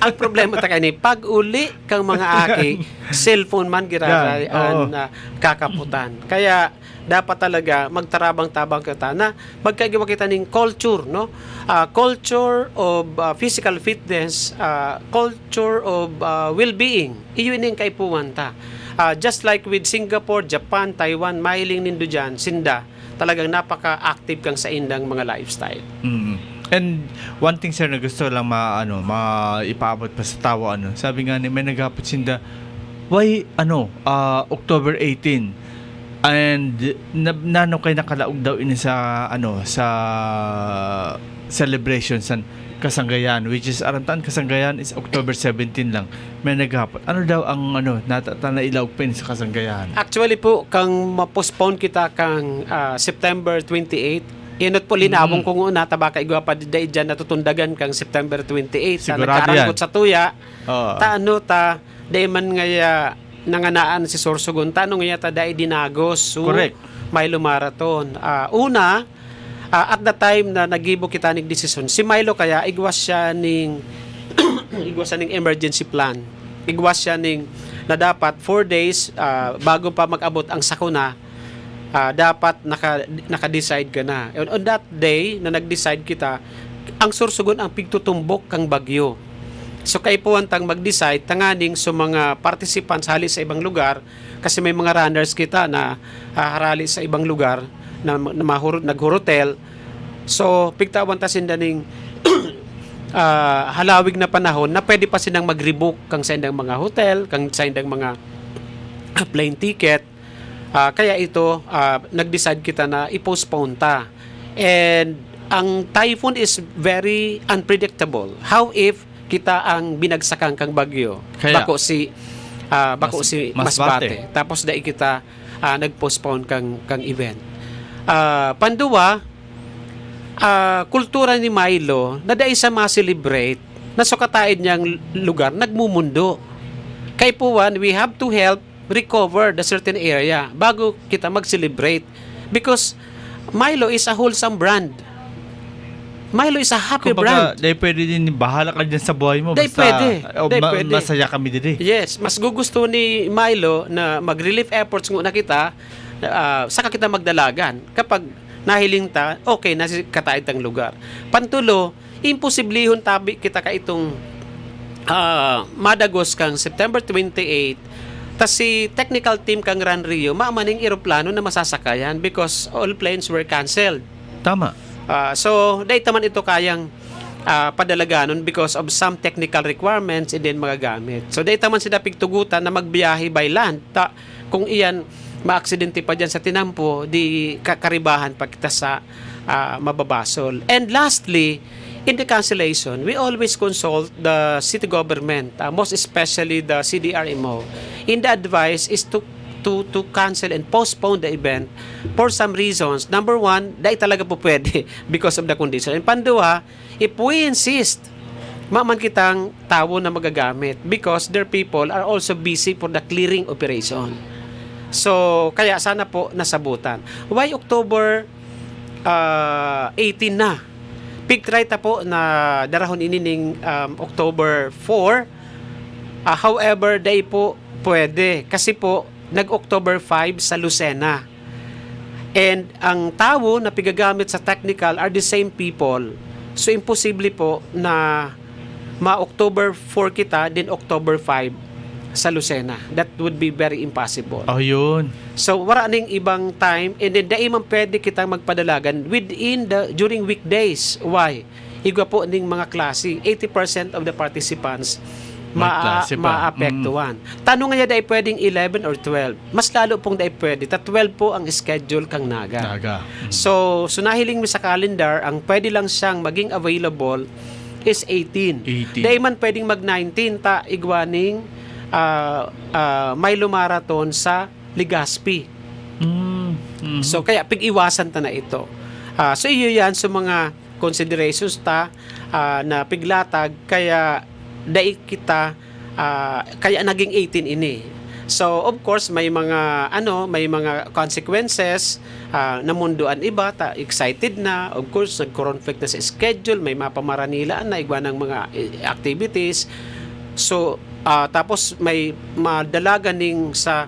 Ang problema ta kani pag uli kang mga aki, cellphone man giraray Oo. ang kakaputan. Kaya dapat talaga magtarabang-tabang kita na magkagawa kita ning culture, no? Culture of physical fitness, culture of well-being. Iyon ning kaipuan ta. Just like with Singapore, Japan, Taiwan, mahiling nindo dyan, sinda, talagang napaka-active kang sa indang mga lifestyle. And one thing sir na gusto lang maipaabot pa sa tao, sabi nga ni may naghapot sinda, why October 18 and nano kay nakalaog daw ini sa sa celebration sa Kasanggayan, which is Arantan Kasanggayan is October 17 lang. May naghapot. Ano daw ang natatana ilaog pa sa Kasanggayan? Actually po, kang ma-postpone kita kang September 28, inot po linawong kung una, tabaka igwa pa day dyan natutundagan kang September 28. Sigurado Nagkarangkot yan. sa tuya, Oo. day man ngaya nanganaan si Sorsogon, tanong ngaya ta day dinagos. So, Correct. Milo Marathon. At the time na nagibo kita ning desisyon, si Milo kaya igwas siya ning emergency plan. Igwas siya ning na dapat 4 days bago pa mag-abot ang sakuna, dapat naka-decide ka na. On that day na nag-decide kita, ang Sorsogon ang pigtutumbok kang bagyo. So kay puwantang mag-decide tanganing sa mga participants hali sa ibang lugar, kasi may mga runners kita na harali sa ibang lugar na naghotel, So, pigtawan ta sindaning halawig na panahon na pwede pa sinang mag-rebook kang sa indang mga hotel, kang sa indang mga plane ticket. Kaya ito, nag-decide kita na i-postpone ta. And ang typhoon is very unpredictable. How if kita ang binagsakan kang bagyo? Kaya, Bako si Masbate. Tapos dai kita nag-postpone kang event. Panduwa, kultura ni Milo na dahil sa ma-celebrate na sukataid niyang lugar, nagmumundo. Kay Puwan, we have to help recover the certain area bago kita mag-celebrate. Because Milo is a wholesome brand. Milo is a happy brand. Dahil pwede din bahala ka dyan sa buhay mo. Dahil Basta pwede. Dahil pwede. Masaya kami din. Yes, mas gugusto ni Milo na mag-relief efforts muna kita, saka kita magdalagan. Kapag nahiling ta, okay, nasi kataid tang lugar. Pantulo, imposiblihon tabi kita ka itong madagos kang September 28, tas si technical team kang Ran Rio, maamaning eroplano na masasakayan because all planes were canceled. Tama. So, dahil taman ito kayang padalaganon because of some technical requirements and then mga gamit. So, dahil taman sila pigtugutan na magbiyahe by land. Kung iyan, maaksidente pa dyan sa tinampo, di kakaribahan pa kita sa mababasol. And lastly, in the cancellation, we always consult the city government, most especially the CDRMO. In the advice is to cancel and postpone the event for some reasons. Number one, dahil talaga po pwede because of the condition. And panduwa, if we insist, maman kitang tao na magagamit because their people are also busy for the clearing operation. So, kaya sana po nasabutan. Why October 18 na? Pigtry ta po na darahon inining October 4. However, dahil po pwede. Kasi po, nag-October 5 sa Lucena. And ang tao na pigagamit sa technical are the same people. So, imposible po na ma-October 4 kita, din October 5 sa Lucena. That would be very impossible. Oh, yun. So, wala ning ibang time and then dahil man pwede kitang magpadalagan during weekdays. Why? Igwa po ning mga klase, 80% of the participants maapektuhan. Tanong nga dahil pwedeng 11 or 12. Mas lalo pong dahil pwede. 12 po ang schedule kang naga. So nahiling mo sa calendar, ang pwede lang siyang maging available is 18. Dahil man pwedeng mag-19, igwaning Milo Marathon sa Legazpi. So kaya pig-iwasan ta na ito. So iyo yan sa mga considerations na piglatag kaya dai kita kaya naging 18 ini. So of course may mga consequences na munduan iba excited na, of course nag-conflict na sa schedule, may mapamaranilaan na igwa ng mga activities. So tapos may madalagan ning sa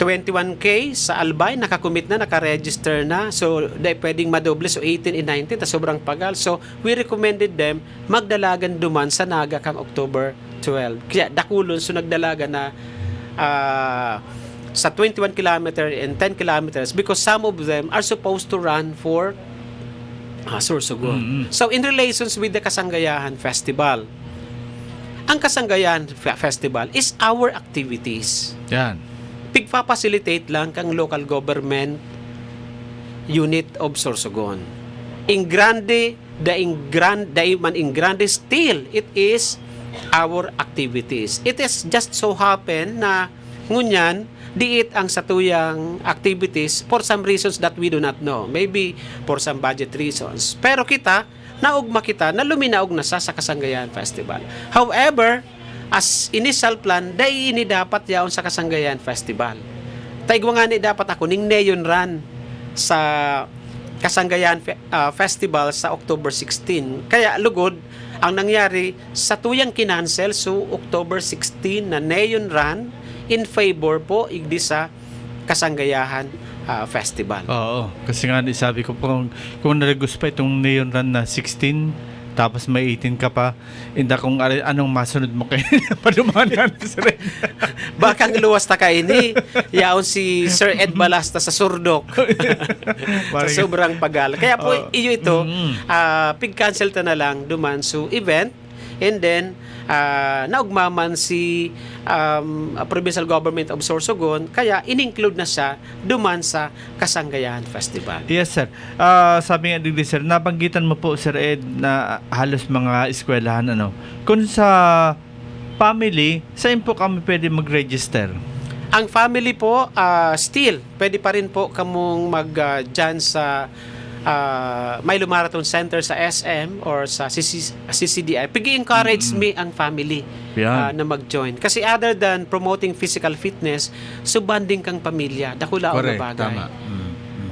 21K sa Albay, nakakommit na, nakaregister na. So, dahil pwedeng madoble. So, 18 and 19, sobrang pagal. So, we recommended them magdalagan duman sa Naga kang October 12. Kaya, dakulon, so nagdalaga na sa 21 kilometer and 10 kilometers because some of them are supposed to run for Sorsogon. So, in relations with the Kasanggayahan Festival, ang Kasanggayahan Festival is our activities. Yan. Pigpa-facilitate lang kang local government unit of Sorsogon. In grande, still, it is our activities. It is just so happen na ngunyan, diit ang satuyang activities for some reasons that we do not know. Maybe for some budget reasons. Pero kita, naugma kita na luminaog na sa Kasanggayahan Festival. However, as initial plan, dahil ini dapat yaon sa Kasanggayahan Festival. Taigwa nga ni dapat ako ning Neon Run sa Kasanggayahan Festival sa October 16. Kaya lugod, ang nangyari sa tuyang kinansel so October 16 na Neon Run in favor po igdi sa Kasanggayahan Festival. Oo, kasi nga sabi ko kung nalagos pa itong Neon Run na 16 tapos may 18 ka pa, inda kung anong masunod mo kayo padumanan sir Ed. Bakang luwas ta kaini. Yaon si Sir Ed Balasta sa Surdok. Sa sobrang pagal. Kaya po, iyo ito, pig-cancel ta na lang duman so event, and then, naugmaman si Provincial Government of Sorsogon, kaya in-include na siya duman sa Kasanggayahan Festival. Yes sir. Sabi nga din sir, nabanggitan mo po Sir Ed na halos mga eskwelahan ano. Kung sa family, saan po kami pwede mag-register? Ang family po, still, pwede pa rin po kamong dyan sa Milo Marathon Center sa SM or sa CCDI. Pag-encourage me ang family Yan. na mag-join. Kasi other than promoting physical fitness, subanding kang pamilya. Dakula o na Correct, bagay. tama.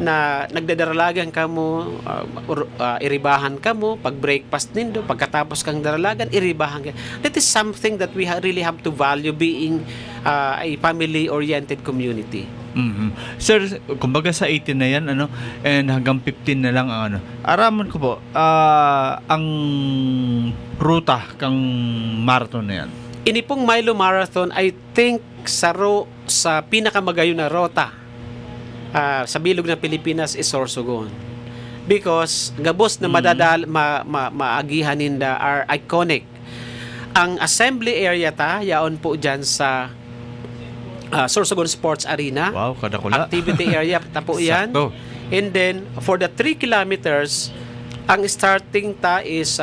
Na nagdadaralagan ka mo, iribahan ka mo, pag breakfast nindo, pagkatapos kang daralagan, iribahan ka. That is something that we really have to value being a family-oriented community. Sir, kumbaga sa 18 na yan ano, and hanggang 15 na lang ang ano. Araman ko po, ang ruta kang marathon na yan. Ini pong Milo Marathon, I think sa pinakamagayon na rota sa bilog ng Pilipinas is Sorsogon. Because gabos na maagihan ninda are iconic. Ang assembly area yaon po dyan sa Sorsogon Sports Arena. Wow, kadakula. Activity area tapo yan. Sakto. And then for the 3 kilometers, ang starting is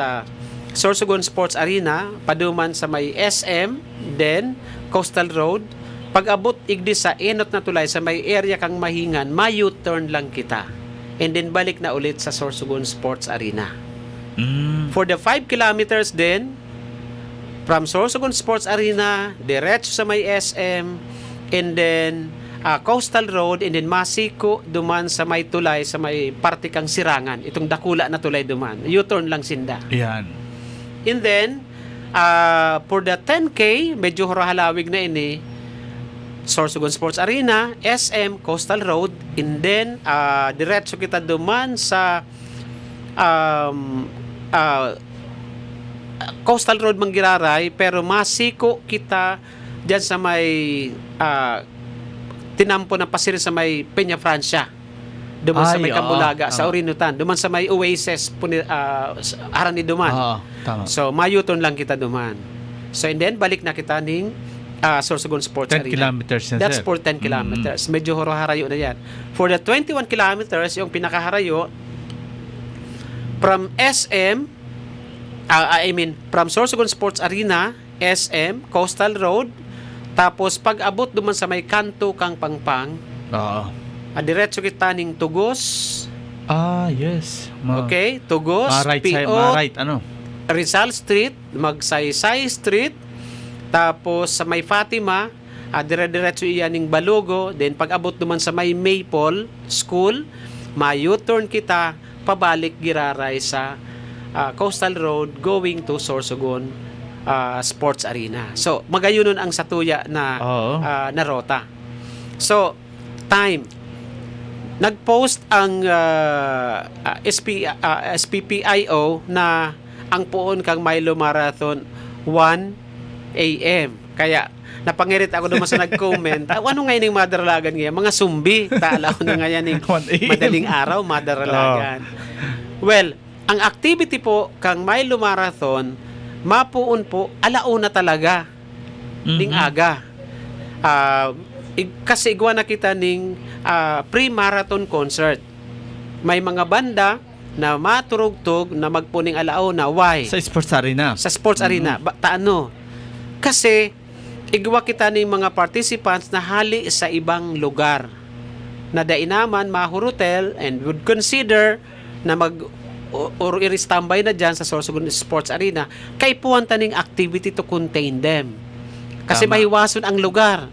Sorsogon Sports Arena, paduman sa may SM, then Coastal Road. Pag-abot igdi sa enot na tulay sa may area kang Mahingan, ma-U-turn lang kita. And then balik na ulit sa Sorsogon Sports Arena. For the 5 kilometers then, from Sorsogon Sports Arena, diretso sa may SM, and then Coastal Road, and then Masiko, duman sa may tulay, sa may parte kang Sirangan. Itong dakula na tulay duman. U-turn lang sinda. Yan. And then, for the 10K, medyo harahalawig na ini, Sorsogon Sports Arena, SM, Coastal Road, and then, diretso kita duman sa Coastal Road Manggiraray, pero Masiko kita dyan sa may tinampo ng pasir sa may Peña Francia. Duman sa may Kabulaga, sa Orinutan. Duman sa may Oasis, aran ni duman. Tama. So, mayuton lang kita duman. So, and then, balik na kita ning Sorsogon Sports 10 Arena. kilometers na That's sir. for 10 kilometers. Medyo harayo na yan. For the 21 kilometers, yung pinakaharayo, from SM, from Sorsogon Sports Arena, SM, Coastal Road, tapos pag-abot duman sa may kanto kang Pangpang, diretso kita ning Tugos. Yes. Okay, Tugos, Right, ano? Rizal Street, Magsaysay Street, tapos sa may Fatima, dire-diretso iyan ning Balugo, then pag-abot duman sa may Maple School, ma-U-turn kita, pabalik giraray sa Coastal Road going to Sorsogon Sports Arena. So, magayunon ang satuya na na rota. So, time. Nag-post ang SPPIO na ang puon kang Milo Marathon 1 a.m. Kaya napangirit ako naman sa nag-comment. Ano ngayon yung madaralagan ngayon? Mga sumbi. Taalaw na ngayon yung madaling araw, madaralagan. Well, ang activity po kang Milo Marathon, mapuon po, alauna talaga. Ning aga. Kasi igwa na kita ning pre-marathon concert. May mga banda na maturugtog na magpuning alauna. Why? Sa Sports Arena. Sa Sports Arena. Taano? Kasi igwa kita ning mga participants na hali sa ibang lugar na dainaman mahurutel and would consider na or i-standby na dyan sa Sorsogon Sports Arena kay puwanta ning activity to contain them. Kasi mahiwason ang lugar.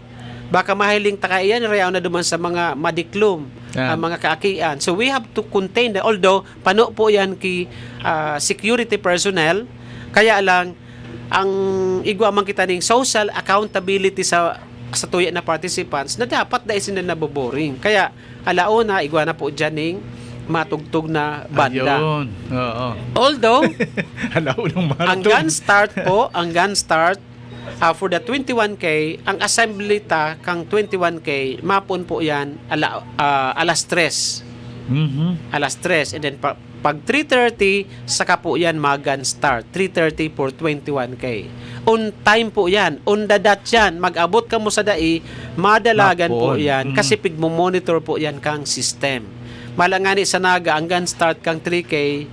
Baka mahiling takaiyan, rayaw na duman sa mga madiklum, ang mga kaakian. So we have to contain them. Although, pano po yan ki security personnel, kaya lang, ang igwa man kita ning social accountability sa tuya na participants na dapat da isin na naboboring. Kaya, alauna, igwa na po dyan ning matugtog na banda. Ayun. Oo. Although, Alaunang ang marathon. gun start for the 21K, ang assembly ta kang 21K, mapon po yan alas 3. Mhm. Alas 3. And then pag 3:30, saka po yan mag-gun start. 3:30 for 21K. On time po yan. On the dot yan. Mag-abot ka mo sa dai, madalagan po Mapon. yan. Kasi pigmo-monitor po yan kang system. Malangani sa Naga, ang gun start kang 3K,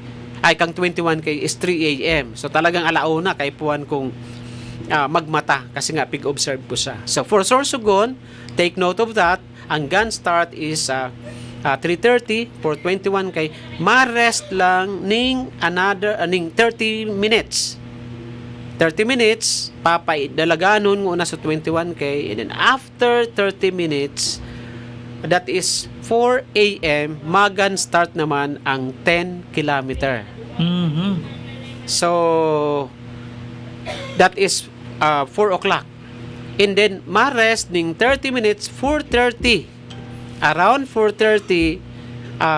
ay kang 21K is 3 a.m. So talagang alauna kay puwan kung magmata kasi nga pig-observe ko siya. So for Sorsogon, take note of that. Ang gun start is 3:30 for 21K. Ma-rest lang ning another ning 30 minutes. 30 minutes papaidalaganon ng una sa 21K, and then after 30 minutes, that is 4 a.m. magan start naman ang 10 kilometer. Mhm. So that is 4 o'clock. And then ma-rest ning 30 minutes 4:30. Around 4:30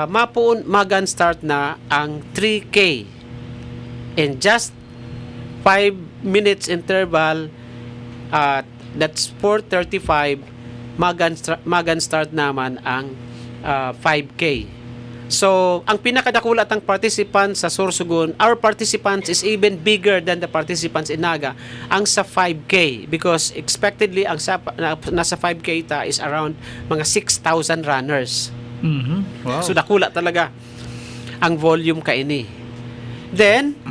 mapuon magan start na ang 3K. And just 5 minutes interval, that's 4:35, magan start naman ang 5K. So, ang pinakadakulat ng participants sa Sorsogon, our participants is even bigger than the participants in Naga, ang sa 5K, because expectedly ang nasa 5K ta is around mga 6,000 runners. Mhm. Wow. So dakula talaga ang volume kaini. Then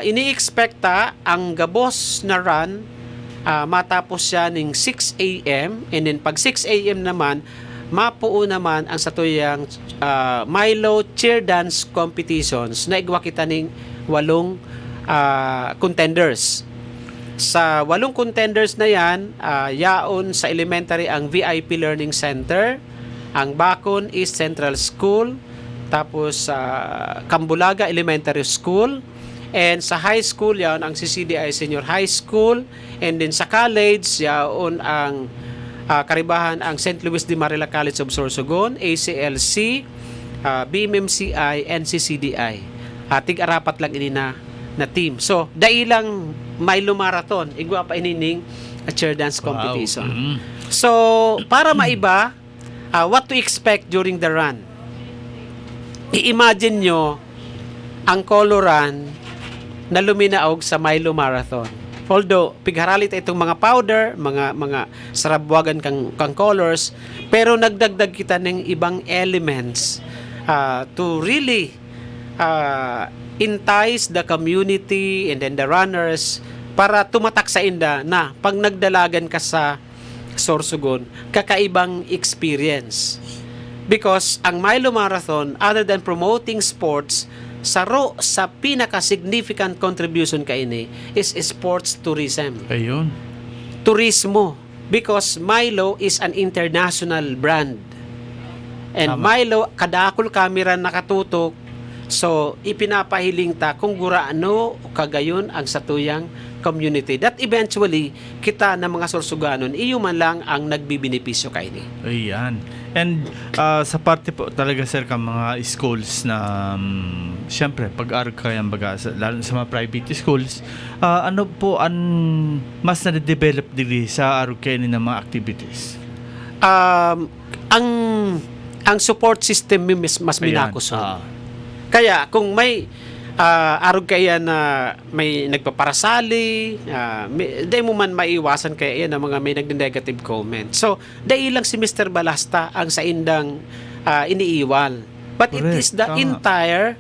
ini-expecta ang gabos na run matapos siya ning 6 a.m. and then pag 6 a.m. naman mapuo naman ang satuyang Milo cheer dance competitions na igwa kita ning 8 contenders. Sa 8 contenders na yan, yaon sa elementary ang VIP Learning Center, ang Bacon East Central School, tapos Cambulaga Elementary School, and sa high school yaon ang CCDI Senior High School, and then sa college yaon ang karibahan ang St. Luis de Marila College of Sorsogon, ACLC, BMMCI, and CCDI. Tig-arapat lang ini na team. So, dailang Milo Marathon, igwa pa inining cheer dance competition. Wow. Mhm. So, para maiba, what to expect during the run? I-imagine nyo ang coloran na luminaog sa Milo Marathon. Although pigharalit itong mga powder, mga sarabwagan kang colors, pero nagdagdag kita ng ibang elements to really entice the community and then the runners para tumatak sa inda na pag nagdalagan ka sa Sorsogon, kakaibang experience. Because ang Milo Marathon, other than promoting sports, sa pinaka-significant contribution kaini is sports tourism. Ayun. Turismo. Because Milo is an international brand. And Tama. Milo, kadakol kamera nakatutok. So, ipinapahiling ta kung guraano o kagayon ang satuyang community. That eventually, kita na mga Sorsoganon, iyo man lang ang nagbibenepisyo kaini. Ayan. And sa parte po talaga sir ka mga schools na siyempre pag-aral ka yan baga lalo sa mga private schools, ano po ang mas na-develop dili sa araw kayo ng mga activities? Ang support system mas Ayan. minakuson. Kaya kung may arog kaya na may nagpaparasali, di mo man maiwasan kaya yan ang mga may nagde-negative comment. So, dahil lang si Mr. Balasta ang sa indang iniiwal. But it Correct. is the Tama. entire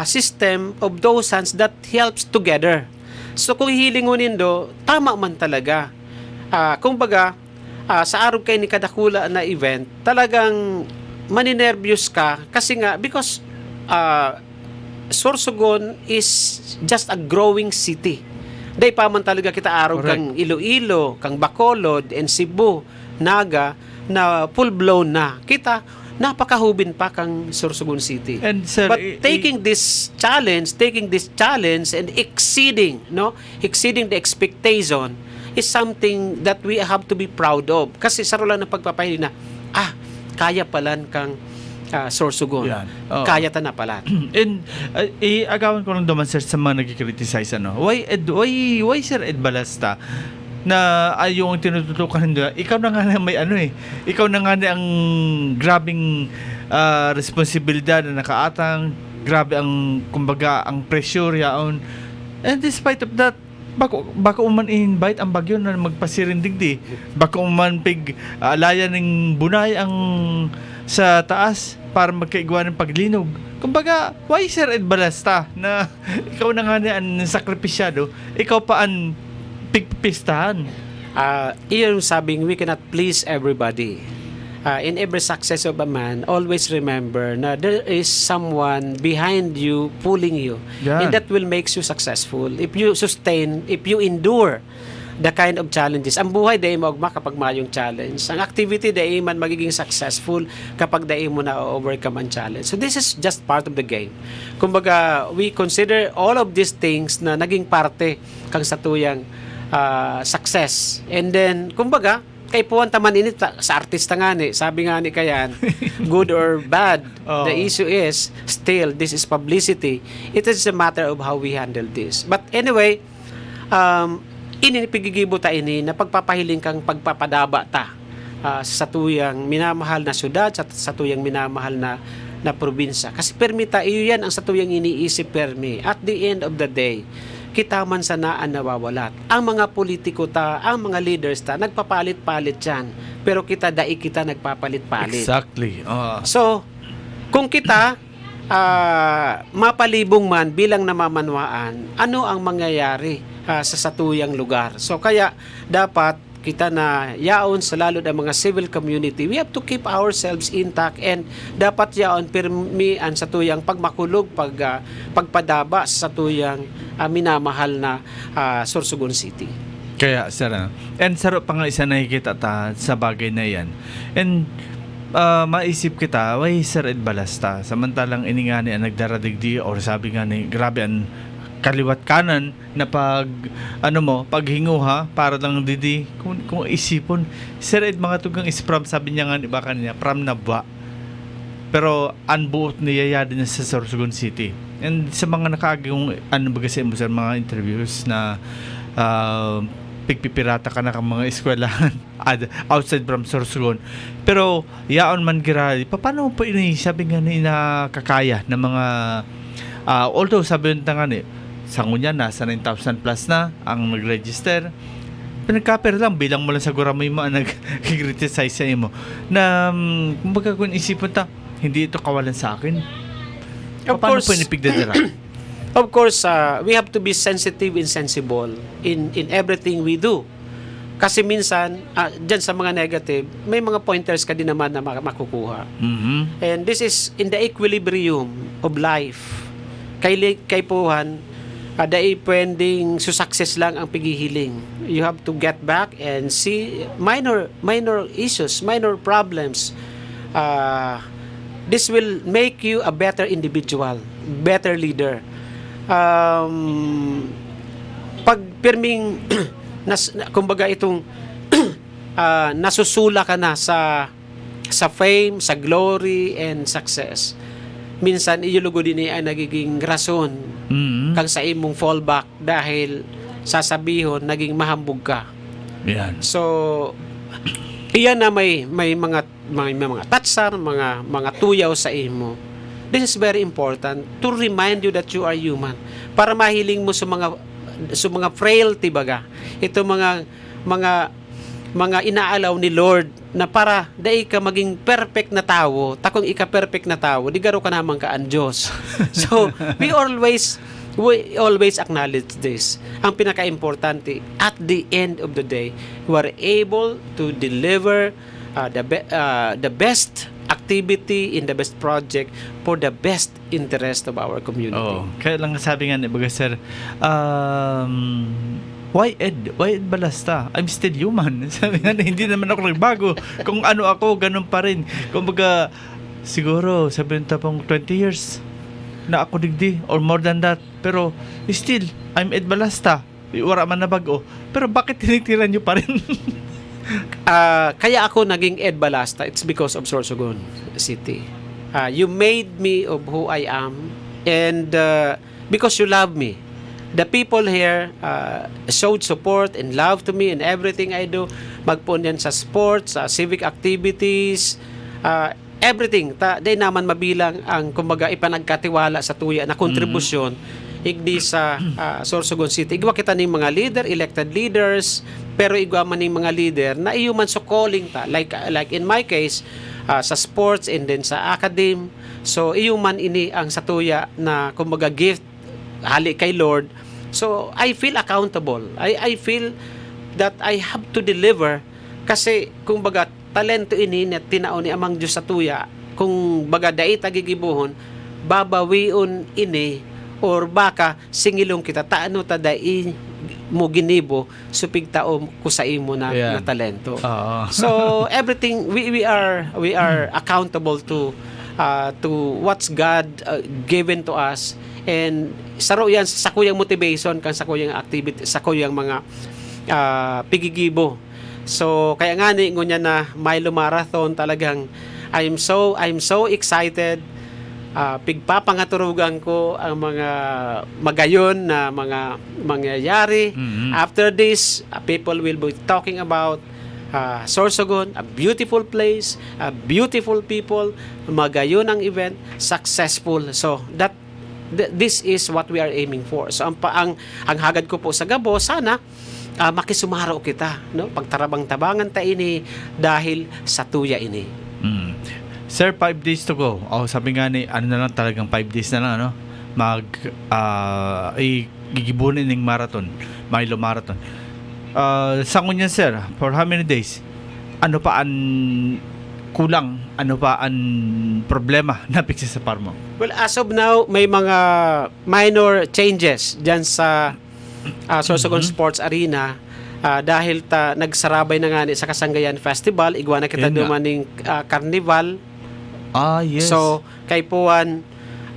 system of docents that helps together. So, kung hilingunin do, tama man talaga. Kumbaga, sa arog kay ni kadakula na event, talagang maninervyos ka kasi nga, because Sorsogon is just a growing city. Day pa man talaga kita arog Correct. kang Iloilo, kang Bacolod, and Cebu, Naga, na full-blown na. Kita, napakahubin pa kang Sorsogon City. And sir, But taking this challenge and exceeding the expectation is something that we have to be proud of. Kasi sa lang ng pagpapahiling na, kaya palan kang Sorsogon. Yan. Oo. Kaya ta na pala. And agawan ko lang naman sir sa mga nagkikriticize why Sir Ed Balasta na yung tinututukan nila, ikaw na nga na may ikaw na nga na ang grabing responsibilidad na nakaatang, grabe ang kumbaga ang pressure yaon, and despite of that bako man invite ang bagyo na magpasirindigdi, bako man pig alaya ng bunay ang sa taas para magkaigwa ng paglinog. Kumbaga, why Sir Ed Balasta na ikaw na nga na ang sakripisyado, ikaw pa ang pigpistahan? Iyon sabing we cannot please everybody. In every success of a man, always remember na there is someone behind you pulling you. Yan. And that will make you successful. If you sustain, if you endure the kind of challenges. Ang buhay dahil magma kapag mayong challenge. Ang activity dahil man magiging successful kapag dahil mo na overcome ang challenge. So this is just part of the game. Kumbaga, we consider all of these things na naging parte kang satuyang success. And then, kumbaga, kay puwan taman ini sa artista nga ni, sabi nga ni kayan, good or bad, the issue is still this is publicity. It is a matter of how we handle this. But anyway, inipigigibot ta ini na pagpapahiling kang pagpapadaba ta sa tuyang minamahal na syudad, sa tuyang minamahal na probinsya. Kasi permita, iyo yan ang sa tuyang iniisip permi. At the end of the day, kita man sanaan nawawalat. Ang mga politiko ta, ang mga leaders ta, nagpapalit-palit yan. Pero kita nagpapalit-palit. Exactly. So, kung kita mapalibong man bilang namamanwaan, ano ang mangyayari sa satuyang lugar? So, kaya dapat kita na yaon sa lalo ng mga civil community, we have to keep ourselves intact, and dapat yaon pirmian sa tuyang pagmakulog, pagpadaba sa tuyang minamahal na Sorsogon City. Kaya sir, and saro pa nga isa nakikita ta sa bagay na yan. And maisip kita, why Sir Ed Balasta? Samantalang ini nga ni ang nagdaradigdi, or sabi nga ni, grabe ang kaliwat kanan na paghinguha para lang didi kung isipon Sir Ed mga tugang is from, sabi niya nga iba kanina, from Nabwa, pero anbuot niya din sa Sorsogon City. And sa mga nakaagong baga sa sir, mga interviews na pigpipirata ka na kang mga eskwelahan outside from Sorsogon, pero yaon man girali paano mo po ini, sabi nga ni nakakaya ng mga although sabi nyo nga ni sangunya nasa 9,000 plus na ang nag-register, pinagkaper lang bilang mo lang sa gura mo yung mga nag-criticize sa imo na kumbaga kung isipon ta, hindi ito kawalan sa akin. Paano po inipigdadara? Of course, we have to be sensitive and sensible in everything we do. Kasi minsan, dyan sa mga negative, may mga pointers ka din naman na makukuha. Mm-hmm. And this is in the equilibrium of life. Kay puhan, dahil pwedeng susuccess lang ang paghihiling. You have to get back and see minor issues, minor problems. This will make you a better individual, better leader. Pag pirming kumbaga itong nasusula ka na sa fame, sa glory and success, minsan iyulugo din ay nagiging rason kang sa imong fallback dahil sasabihon naging mahambog ka. Yan. So iyan na may mga tatsar, mga tuyaw sa imo. This is very important to remind you that you are human. Para mahiling mo sa mga frailty baga. Ito mga inaalaw ni Lord na para dai ka maging perfect na tao, takong ika-perfect na tao, di garo ka naman ka ang Diyos. So, we always acknowledge this. Ang pinaka-importante, at the end of the day, we are able to deliver the best activity in the best project for the best interest of our community. Kaya lang sabi nga ni baga sir, why Ed Balasta? I'm still human. Sabi nga na, hindi naman ako nagbago. Kung ano ako, ganun pa rin. Kumbaga, siguro, sabi nito pang 20 years na ako digdi, or more than that. Pero, still, I'm Ed Balasta. Wala man na bago. Pero bakit tinitiran nyo pa rin? Kaya ako naging Ed Balasta, it's because of Sorsogon City. You made me of who I am, and because you love me. The people here showed support and love to me in everything I do. Magpuon yan sa sports, sa civic activities, everything. Di naman mabilang ang kumbaga ipanagkatiwala sa tuya na kontribusyon igdi sa Sorsogon City. Igwa kita ning mga leader, elected leaders, pero igwa man ning mga leader na iyo man so calling ta. Like in my case, sa sports and then sa academe. So iyo man ini ang sa tuya na kumbaga gift hali kay Lord. So I feel accountable. I feel that I have to deliver kasi kung baga talento ini na tinaon ni amang Diyos sa tuya, kung baga dai tagigibuhon babawion ini or baka singilong kita taano ta dai mo ginibo supig tao ko sa imo na, na talento. So everything we are accountable to what's God given to us. And saro yan sa kuyang motivation kan sa kuyang activity, sa kuyang mga pigigibo. So kaya nga ni ngunya na Milo Marathon talagang I'm so excited. Pigpapangaturugan ko ang mga magayon na mga mangyayari. After this, people will be talking about Sorsogon, a beautiful place, a beautiful people, magayon ang event, successful. So this is what we are aiming for. So ang hagad ko po sa Gabo, sana makisumaro kita, no? Pagtarabang-tabangan ta ini dahil sa tuya ini. Sir, 5 days to go. Sabi nga ni, ano na lang talagang 5 days na lang, ano? Gigibunin ng marathon, Milo Marathon. Sa ngunyan, sir, for how many days? Ano pa ang kulang? Ano pa ang problema na piksi sa farm mo? Well, as of now, may mga minor changes dyan sa Sorsogon Sports Arena dahil nagsarabay na nga ni sa Kasanggayan Festival, igwa na kita dumaning Carnival. Yes. So, kay puan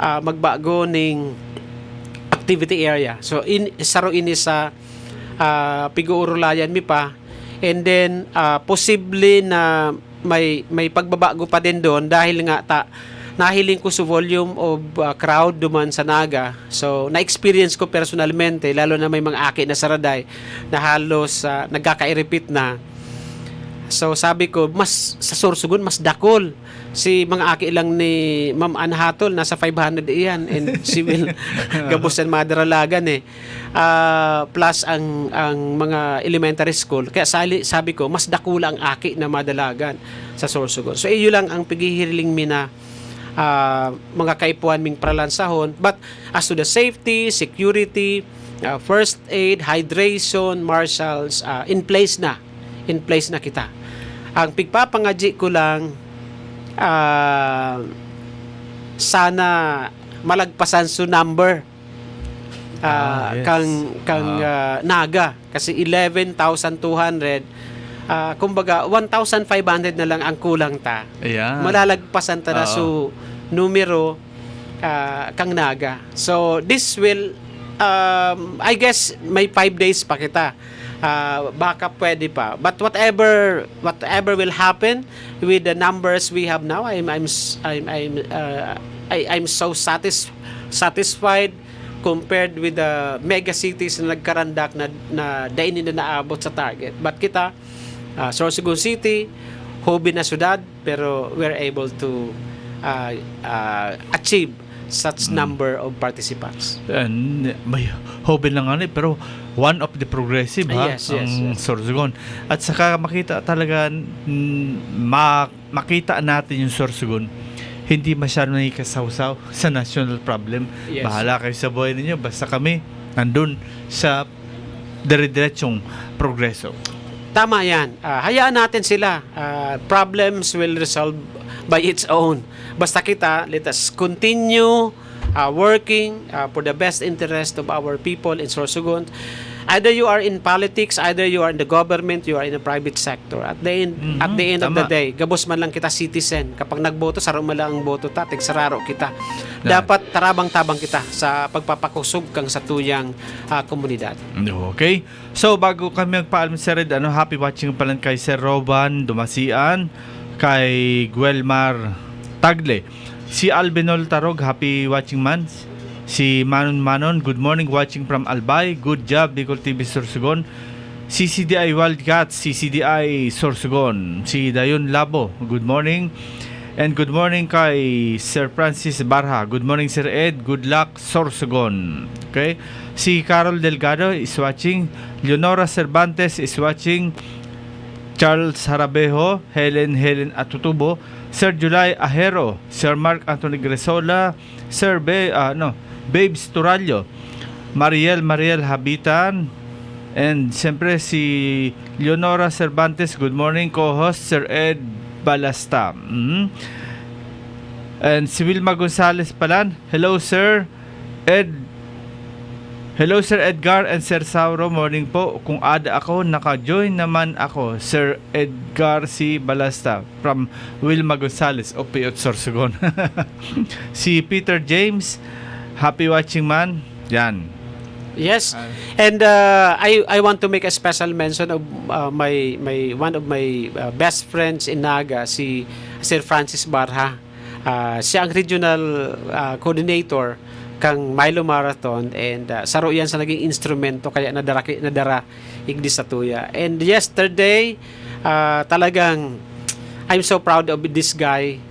magbago ning activity area. So, saro ini sa Piguurulayan mi pa. And then, posible na may pagbabago pa din doon dahil nga nahiling ko sa volume of crowd duman sa Naga. So, na-experience ko personalmente, lalo na may mga aki na saraday na halos nagkaka-repeat na. So, sabi ko, mas sa Sorsogon, mas dakol. Si mga aki lang ni Ma'am Ann Hatol, nasa 500 iyan. And she will gabusan madaralagan plus ang mga elementary school. Kaya sabi ko, mas dakula ang aki na madalagan sa Sorsogon. So, iyo lang ang paghihiling mi na mga kaipuan ming pralansahon. But as to the safety, security, first aid, hydration, marshals, in place na kita. Ang pigpapangadji ko lang, sana malagpasan su number kang Naga kasi 11,200 kumbaga 1,500 na lang ang kulang ta. Malalagpasan ta na su numero kang Naga. So this will I guess may 5 days pa kita. Baka pwede pa. But whatever will happen with the numbers we have now, I'm so satisfied compared with the mega cities na nagkarandak na dainin na naabot sa target. But kita, Sorsogon City, hobi na syudad, pero we're able to achieve such number of participants. And may hobi lang ano pero one of the progressive Yes. Sorsogon. At saka makita talaga makita natin yung Sorsogon hindi masyadong nakikasawsaw sa national problem. Yes. Bahala kayo sa buhay ninyo basta kami nandun sa dire-diretsong progreso. Tama yan. Hayaan natin sila. Problems will resolve by its own. Basta kita, let us continue working for the best interest of our people in Sorsogon. Either you are in politics, either you are in the government, you are in the private sector. At the end of the day, gabos man lang kita citizen. Kapag nagboto, saro man lang ang boto ta, tigsararo kita. Dapat tarabang-tabang kita sa pagpapakusog kang sa tuyang komunidad. Okay. So, bago kami magpaalam sa Red, happy watching pala kay Sir Roban Dumasian, kay Guelmar Tagle, Si Albinol Tarog, happy watching man. Si Manon Manon, good morning, watching from Albay. Good job, Bicol TV Sorsogon. Si CDI Wildcats, si CDI Sorsogon. Si Dayon Labo, good morning. And good morning kay Sir Francis Barha. Good morning, Sir Ed. Good luck, Sorsogon. Okay? Si Carol Delgado is watching. Leonora Cervantes is watching. Charles Harabejo, Helen Atutubo, Sir July Ahero, Sir Mark Anthony Gresola, Sir Babes Turallo, Mariel Habitan, and siyempre si Leonora Cervantes. Good morning, co-host Sir Ed Balasta. And si Wilma Gonzales Palan. Hello Sir Edgar and Sir Sauro, morning po. Kung ada ako, naka-join naman ako. Sir Edgar C. Balasta from Wilma Gonzales, Opiot Sorsogon. Si Peter James, happy watching man. Yan. Yes. And I want to make a special mention of my one of my best friends in Naga, si Sir Francis Barha. Siya ang regional coordinator kang Milo Marathon, and saro yan sa naging instrumento kaya nadara igdi sa tuya. And yesterday talagang I'm so proud of this guy.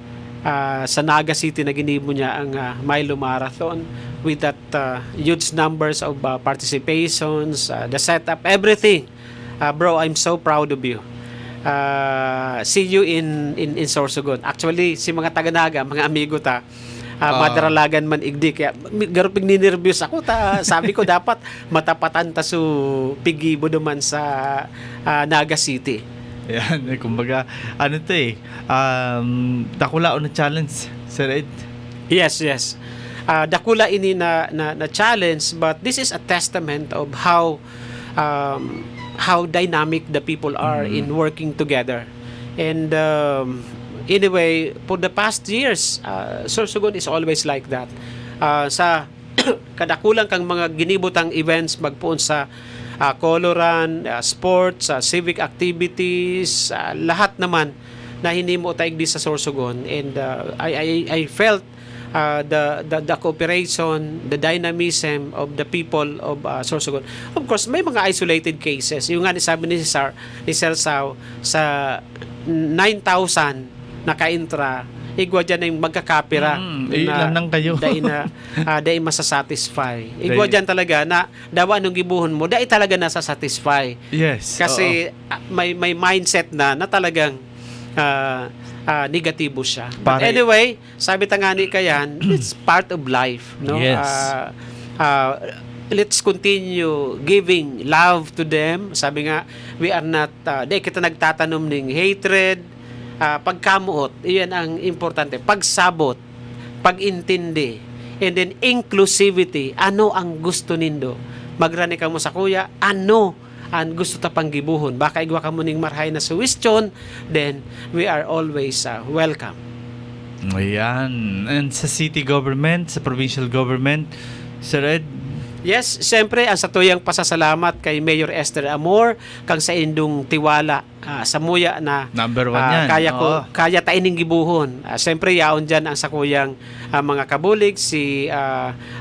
Sa Naga City na ginibo niya ang Milo Marathon with that huge numbers of participations, the setup, everything. Bro, I'm so proud of you. See you in Sorsogon. Actually, si mga taga-Naga, mga amigo ta, madaralagan man igdi, kaya garupig ninervyos ako ta. Sabi ko dapat matapatan ta su pigibo duman sa Naga City. Yan, kumbaga, ano to dakula na challenge, Sir Ed. Yes. Dakula ini na challenge, but this is a testament of how dynamic the people are in working together. And anyway, for the past years, Sorsogon is always like that. Sa kadakulang kang mga ginibutang events magpuon sa coloran, sports, civic activities, lahat naman na hinimo taig di sa Sorsogon. And I felt the cooperation, the dynamism of the people of Sorsogon. Of course, may mga isolated cases. Yung nga sabi ni Sir Sao, sa 9,000 na ka-intra, igwa dyan ay magkakapira ilan lang kayo. Dahil masasatisfy. Igwa dyan talaga na dawa nung gibuhon mo, dahil talaga nasasatisfy. Yes. Kasi may mindset na talagang negatibo siya. But anyway, sabi tangani kayan, it's part of life. No? Yes. Let's continue giving love to them. Sabi nga, we are not, di kita nagtatanom ng hatred, pagkamuot, iyan ang importante. Pagsabot, pagintindi, and then inclusivity. Ano ang gusto nindo? Magrani ka mo sa kuya, ano ang gusto ta panggibuhon? Baka igwa ka mo ning marhay na suwestyon, then we are always welcome. Ayan. And sa city government, sa provincial government, Sir Ed? Yes, siyempre, ang satuyang pasasalamat kay Mayor Esther Amor, kang sa indong tiwala sa muya na Number 1 yan. Kaya taining gibuhon. Siyempre, yaon dyan ang sakuyang mga kabulig, si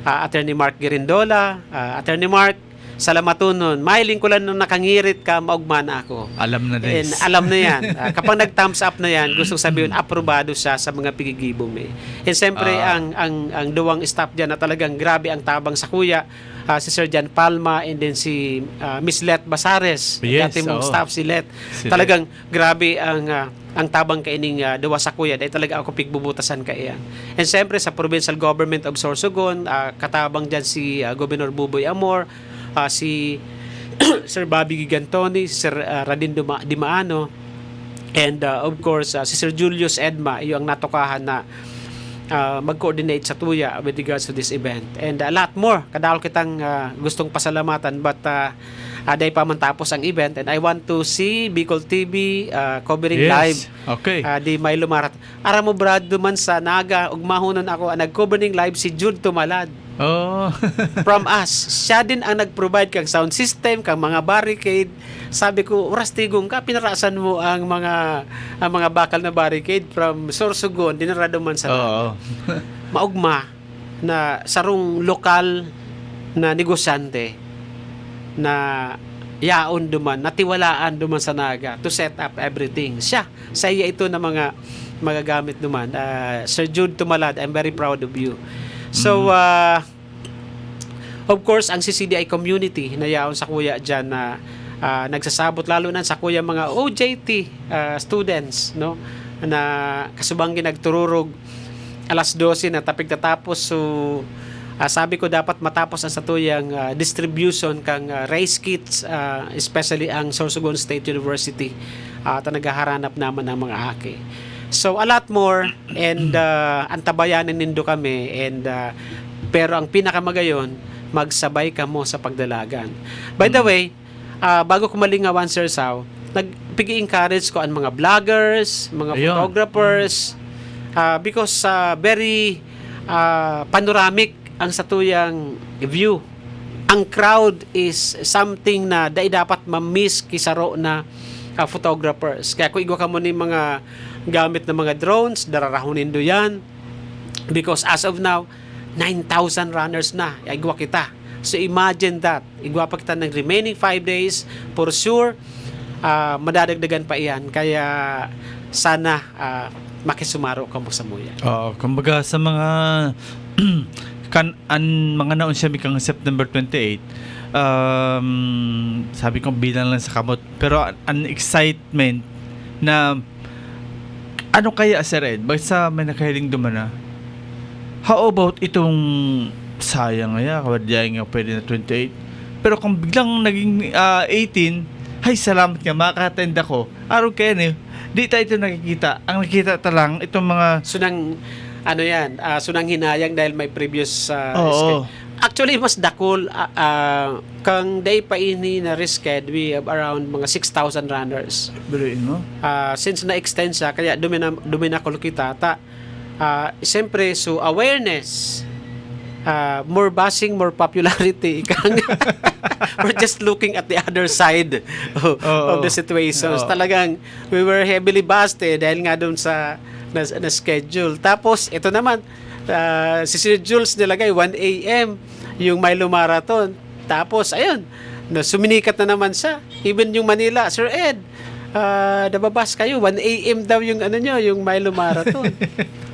Attorney Mark Girindola. Attorney Mark, salamatunon. Mahiling ko lang nung nakangirit ka, maugman ako. Alam na din. And alam na yan. Kapag nag-thumbs up na yan, gustong sabihin, aprobado siya sa mga pigigibong eh. And siyempre, ang duwang staff dyan na talagang grabe ang tabang sa kuya, si Sir Jan Palma, and then si Miss Let Basares. Yes, dati mong staff si Let. Talagang grabe ang tabang kaining duwa sa kuya. Dahil talaga ako pigbubutasan ka iyan. And siyempre, sa provincial government of Sorsogon, katabang dyan si Governor Buboy Amor, si Sir Bobby Gigantoni, si Sir Radin Dimaano, and of course si Sir Julius Edma, yung ang natukahan na mag-coordinate sa tuya with regards to this event, and a lot more. Kadalo kitang gustong pasalamatan, but day pa man tapos ang event, and I want to see Bicol TV covering live. Okay. Di Milo Marathon. Ara mo Brad duman sa Naga, ug mahunon ako nag-covering live si Jude Tumalad. Oh. from us. Siya din ang nag-provide kang sound system, kang mga barricade. Sabi ko, oras tigong ka, pinarasan mo ang mga bakal na barricade from Sorsogon, dinarado man sa Oo. maugma na sarong lokal na negosyante na yaon duman, natiwalaan duman sa Naga to set up everything. Siya, sa iya ito na mga magagamit duman. Sir Jude Tumalad, I'm very proud of you. So, of course, ang CCDI community na yaon sa kuya dyan na nagsasabot, lalo na sa kuya mga OJT students, no? Na kasubang nagtururog alas 12 na tapig tatapos. So, sabi ko dapat matapos ang satuyang distribution kang rice kits, especially ang Sorsogon State University at nagaharanap naman ng mga hake. So a lot more, and antabayanin nindo kami, and pero ang pinakamagayon, magsabay ka mo sa pagdalagan. By the way, bago ko malingawan, Sir Sao, nagpigi-encourage ko ang mga vloggers, mga Ayun. photographers, because very panoramic ang satuyang view. Ang crowd is something na dapat ma-miss kisaro na photographers. Kaya kung igwa ka mo ni mga gamit na mga drones, dararahunin do yan. Because as of now, 9,000 runners na. Igwa kita. So imagine that. Igwa pa kita ng remaining 5 days. For sure, madadagdagan pa iyan. Kaya sana makisumaro ka mo sa muya. Oo, kumbaga sa mga mga naon siya mikang September 28, sabi ko bilang lang sa kamot, pero an excitement na ano kaya, Sir Ed, basta may nakahiling dumana, how about itong sayang nga kawadya nga pwede na 28, pero kung biglang naging 18, ay salamat nga makaka-attend ako, araw kaya niyo di tayo ito nakikita. Ang nakikita talang itong mga Sunang ano yan, sunang hinayang dahil may previous Oo. actually mas dakol kang day pa ini na risked, we have around mga 6,000 runners. biruin mo. Since na-extend siya, kaya duminakol kita siyempre, so awareness, more buzzing, more popularity. We're just looking at the other side of the situations. Oo. Talagang we were heavily buzzed dahil nga doon sa na schedule. Tapos ito naman, si Sir Jules nilagay 1 a.m. yung Milo Marathon. Tapos ayun, suminikat na naman siya. Even yung Manila, Sir Ed, nababas kayo 1 a.m. daw yung yung Milo Marathon.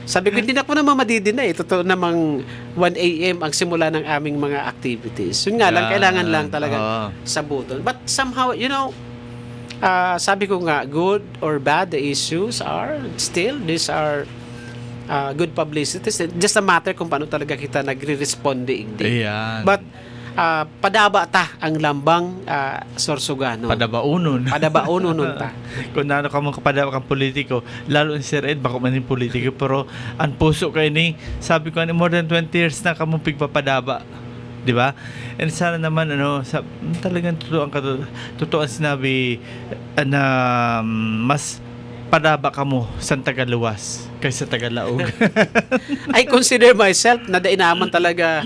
Sabi ko, hindi na ko naman madidinay. Totoo namang 1 a.m. ang simula ng aming mga activities. Yun nga lang, Yan. kailangan lang talaga Oo. sabuton. But somehow, sabi ko nga, good or bad, the issues are still, these are good publicity. It's just a matter kung paano talaga kita nagre-respond diigdig. Ayan. But, padaba ta ang lambang Sorsoganon. Padabaunon. Padabaunon nun ta. Kung nano ka mong kapadaba kang politiko, lalo ni Sir Ed, bako man yung politiko, pero ang puso kayo ni, sabi ko, more than 20 years na ka mong pigpapadaba. Di ba? And sana naman, talagang totoo ang sinabi na mas padaba ka mo sa Tagaluwas kaysa Tagalaog. I consider myself na dainaman talaga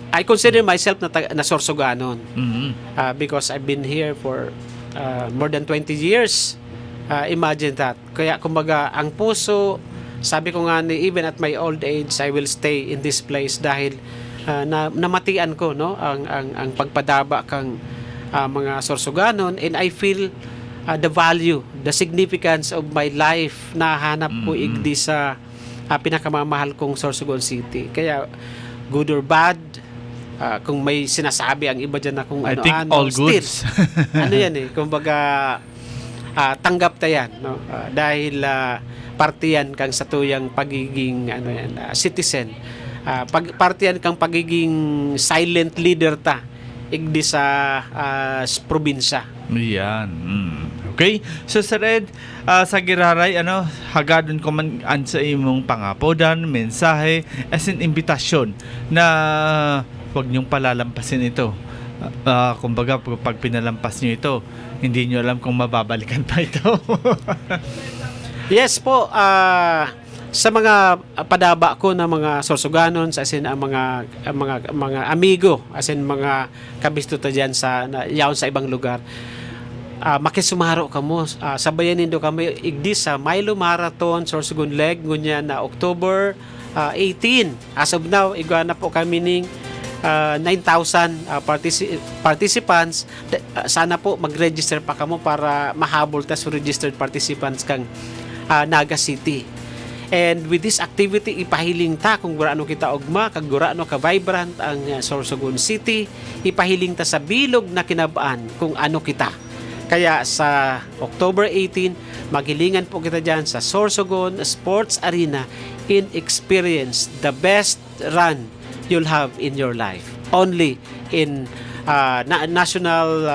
I consider myself na Sorsoganon. Mhm. Because I've been here for more than 20 years. Imagine that. Kaya kumbaga ang puso, sabi ko nga even at my old age, I will stay in this place dahil namatian ko ang pagpadaba kang mga Sorsoganon, and I feel the value, the significance of my life na hanap ko igdi sa pinakamamahal kong Sorsogon City. Kaya good or bad, kung may sinasabi ang iba dyan na kung I think all goods. Still, yan kumbaga tanggap ta yan, no? Dahil parte yan kang satuyang pagiging citizen. Parte yan kang pagiging silent leader ta igdi sa probinsya. Yan. Okay? So, Sir Ed, sa Giraray, hagadon ko man sa imong pangapodan, mensahe, as in imbitasyon na huwag niyong palalampasin ito. Kumbaga, pag pinalampas niyo ito, hindi niyo alam kung mababalikan pa ito. Yes po, sa mga padaba ko na mga sorsoganon, as in ang mga amigo, as in mga kabistuta diyan yaon sa ibang lugar, makisumaro kamo, sabayan nindo kami igdi sa Milo Marathon Sorsogon Leg ngunya na October 18. As of now, igana po kami ning 9,000 participants. Sana po mag-register pa kamo para mahabol ta sa registered participants kang Naga City. And with this activity, ipahiling ta kung gurano kita ugma, kag gurano ka vibrant ang Sorsogon City, ipahiling ta sa bilog na kinabaan kung ano kita. Kaya sa October 18, maghilingan po kita dyan sa Sorsogon Sports Arena in experience the best run you'll have in your life. Only in National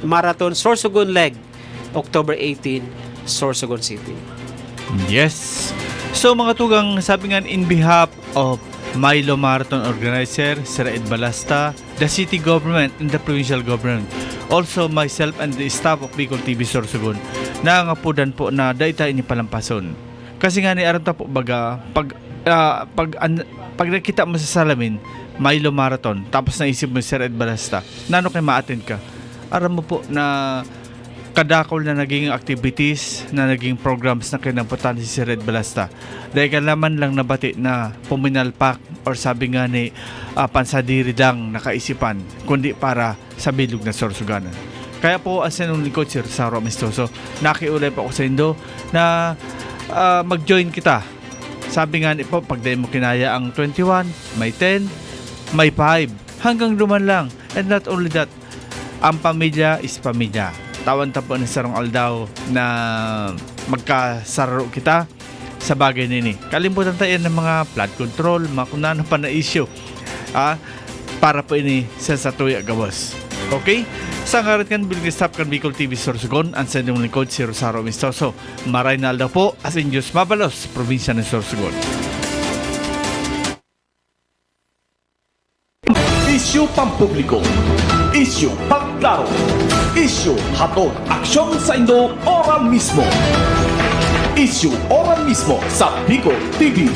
Marathon Sorsogon Leg, October 18, Sorsogon City. Yes. So mga tugang, sabi nga in behalf of Milo Marathon organizer, Sir Ed Balasta, the city government and the provincial government, also myself and the staff of Bicol TV Sorsogon, nangangapudan po na daita ini palampason. Kasi nga ni aranta po baga, pag nakita mo sa salamin, Milo Marathon, tapos naisip mo Sir Ed Balasta, nano kay ma-attend ka? Aram mo po na kadakol na naging activities, na naging programs na kinamputan si Sir Ed Balasta. Dahil kalaman lang nabati na puminalpak or sabi nga ni pansadiri lang nakaisipan, kundi para sa bilog na Sorsoganan. Kaya po as nung lingkod Sir Saro Amistoso, nakiulay po ako sa Indo na mag-join kita. Sabi nga ni po, pag di mo kinaya ang 21, may 10, may 5, hanggang duman lang. And not only that, ang pamilya is pamilya. Tawan tapo ni Sarong Aldao na magkasaro kita sa bagay nini. Kalimutan tayo ng mga flood control, mga kunano pa na issue. Para po ini sa Tuya Gabos. Okay? Sa ngarit kan bilang staff kan Bicol TV Sorsogon, ang sa inyong lingkod si Rosaro Mistoso. Maray na aldaw po, as in Diyos Mabalos, probinsya ng Sorsogon. Isyu pampubliko, isyu pagklaro, isyu hatod aksyon sa Indo ora mismo. Isyu ora mismo sa Bicol TV.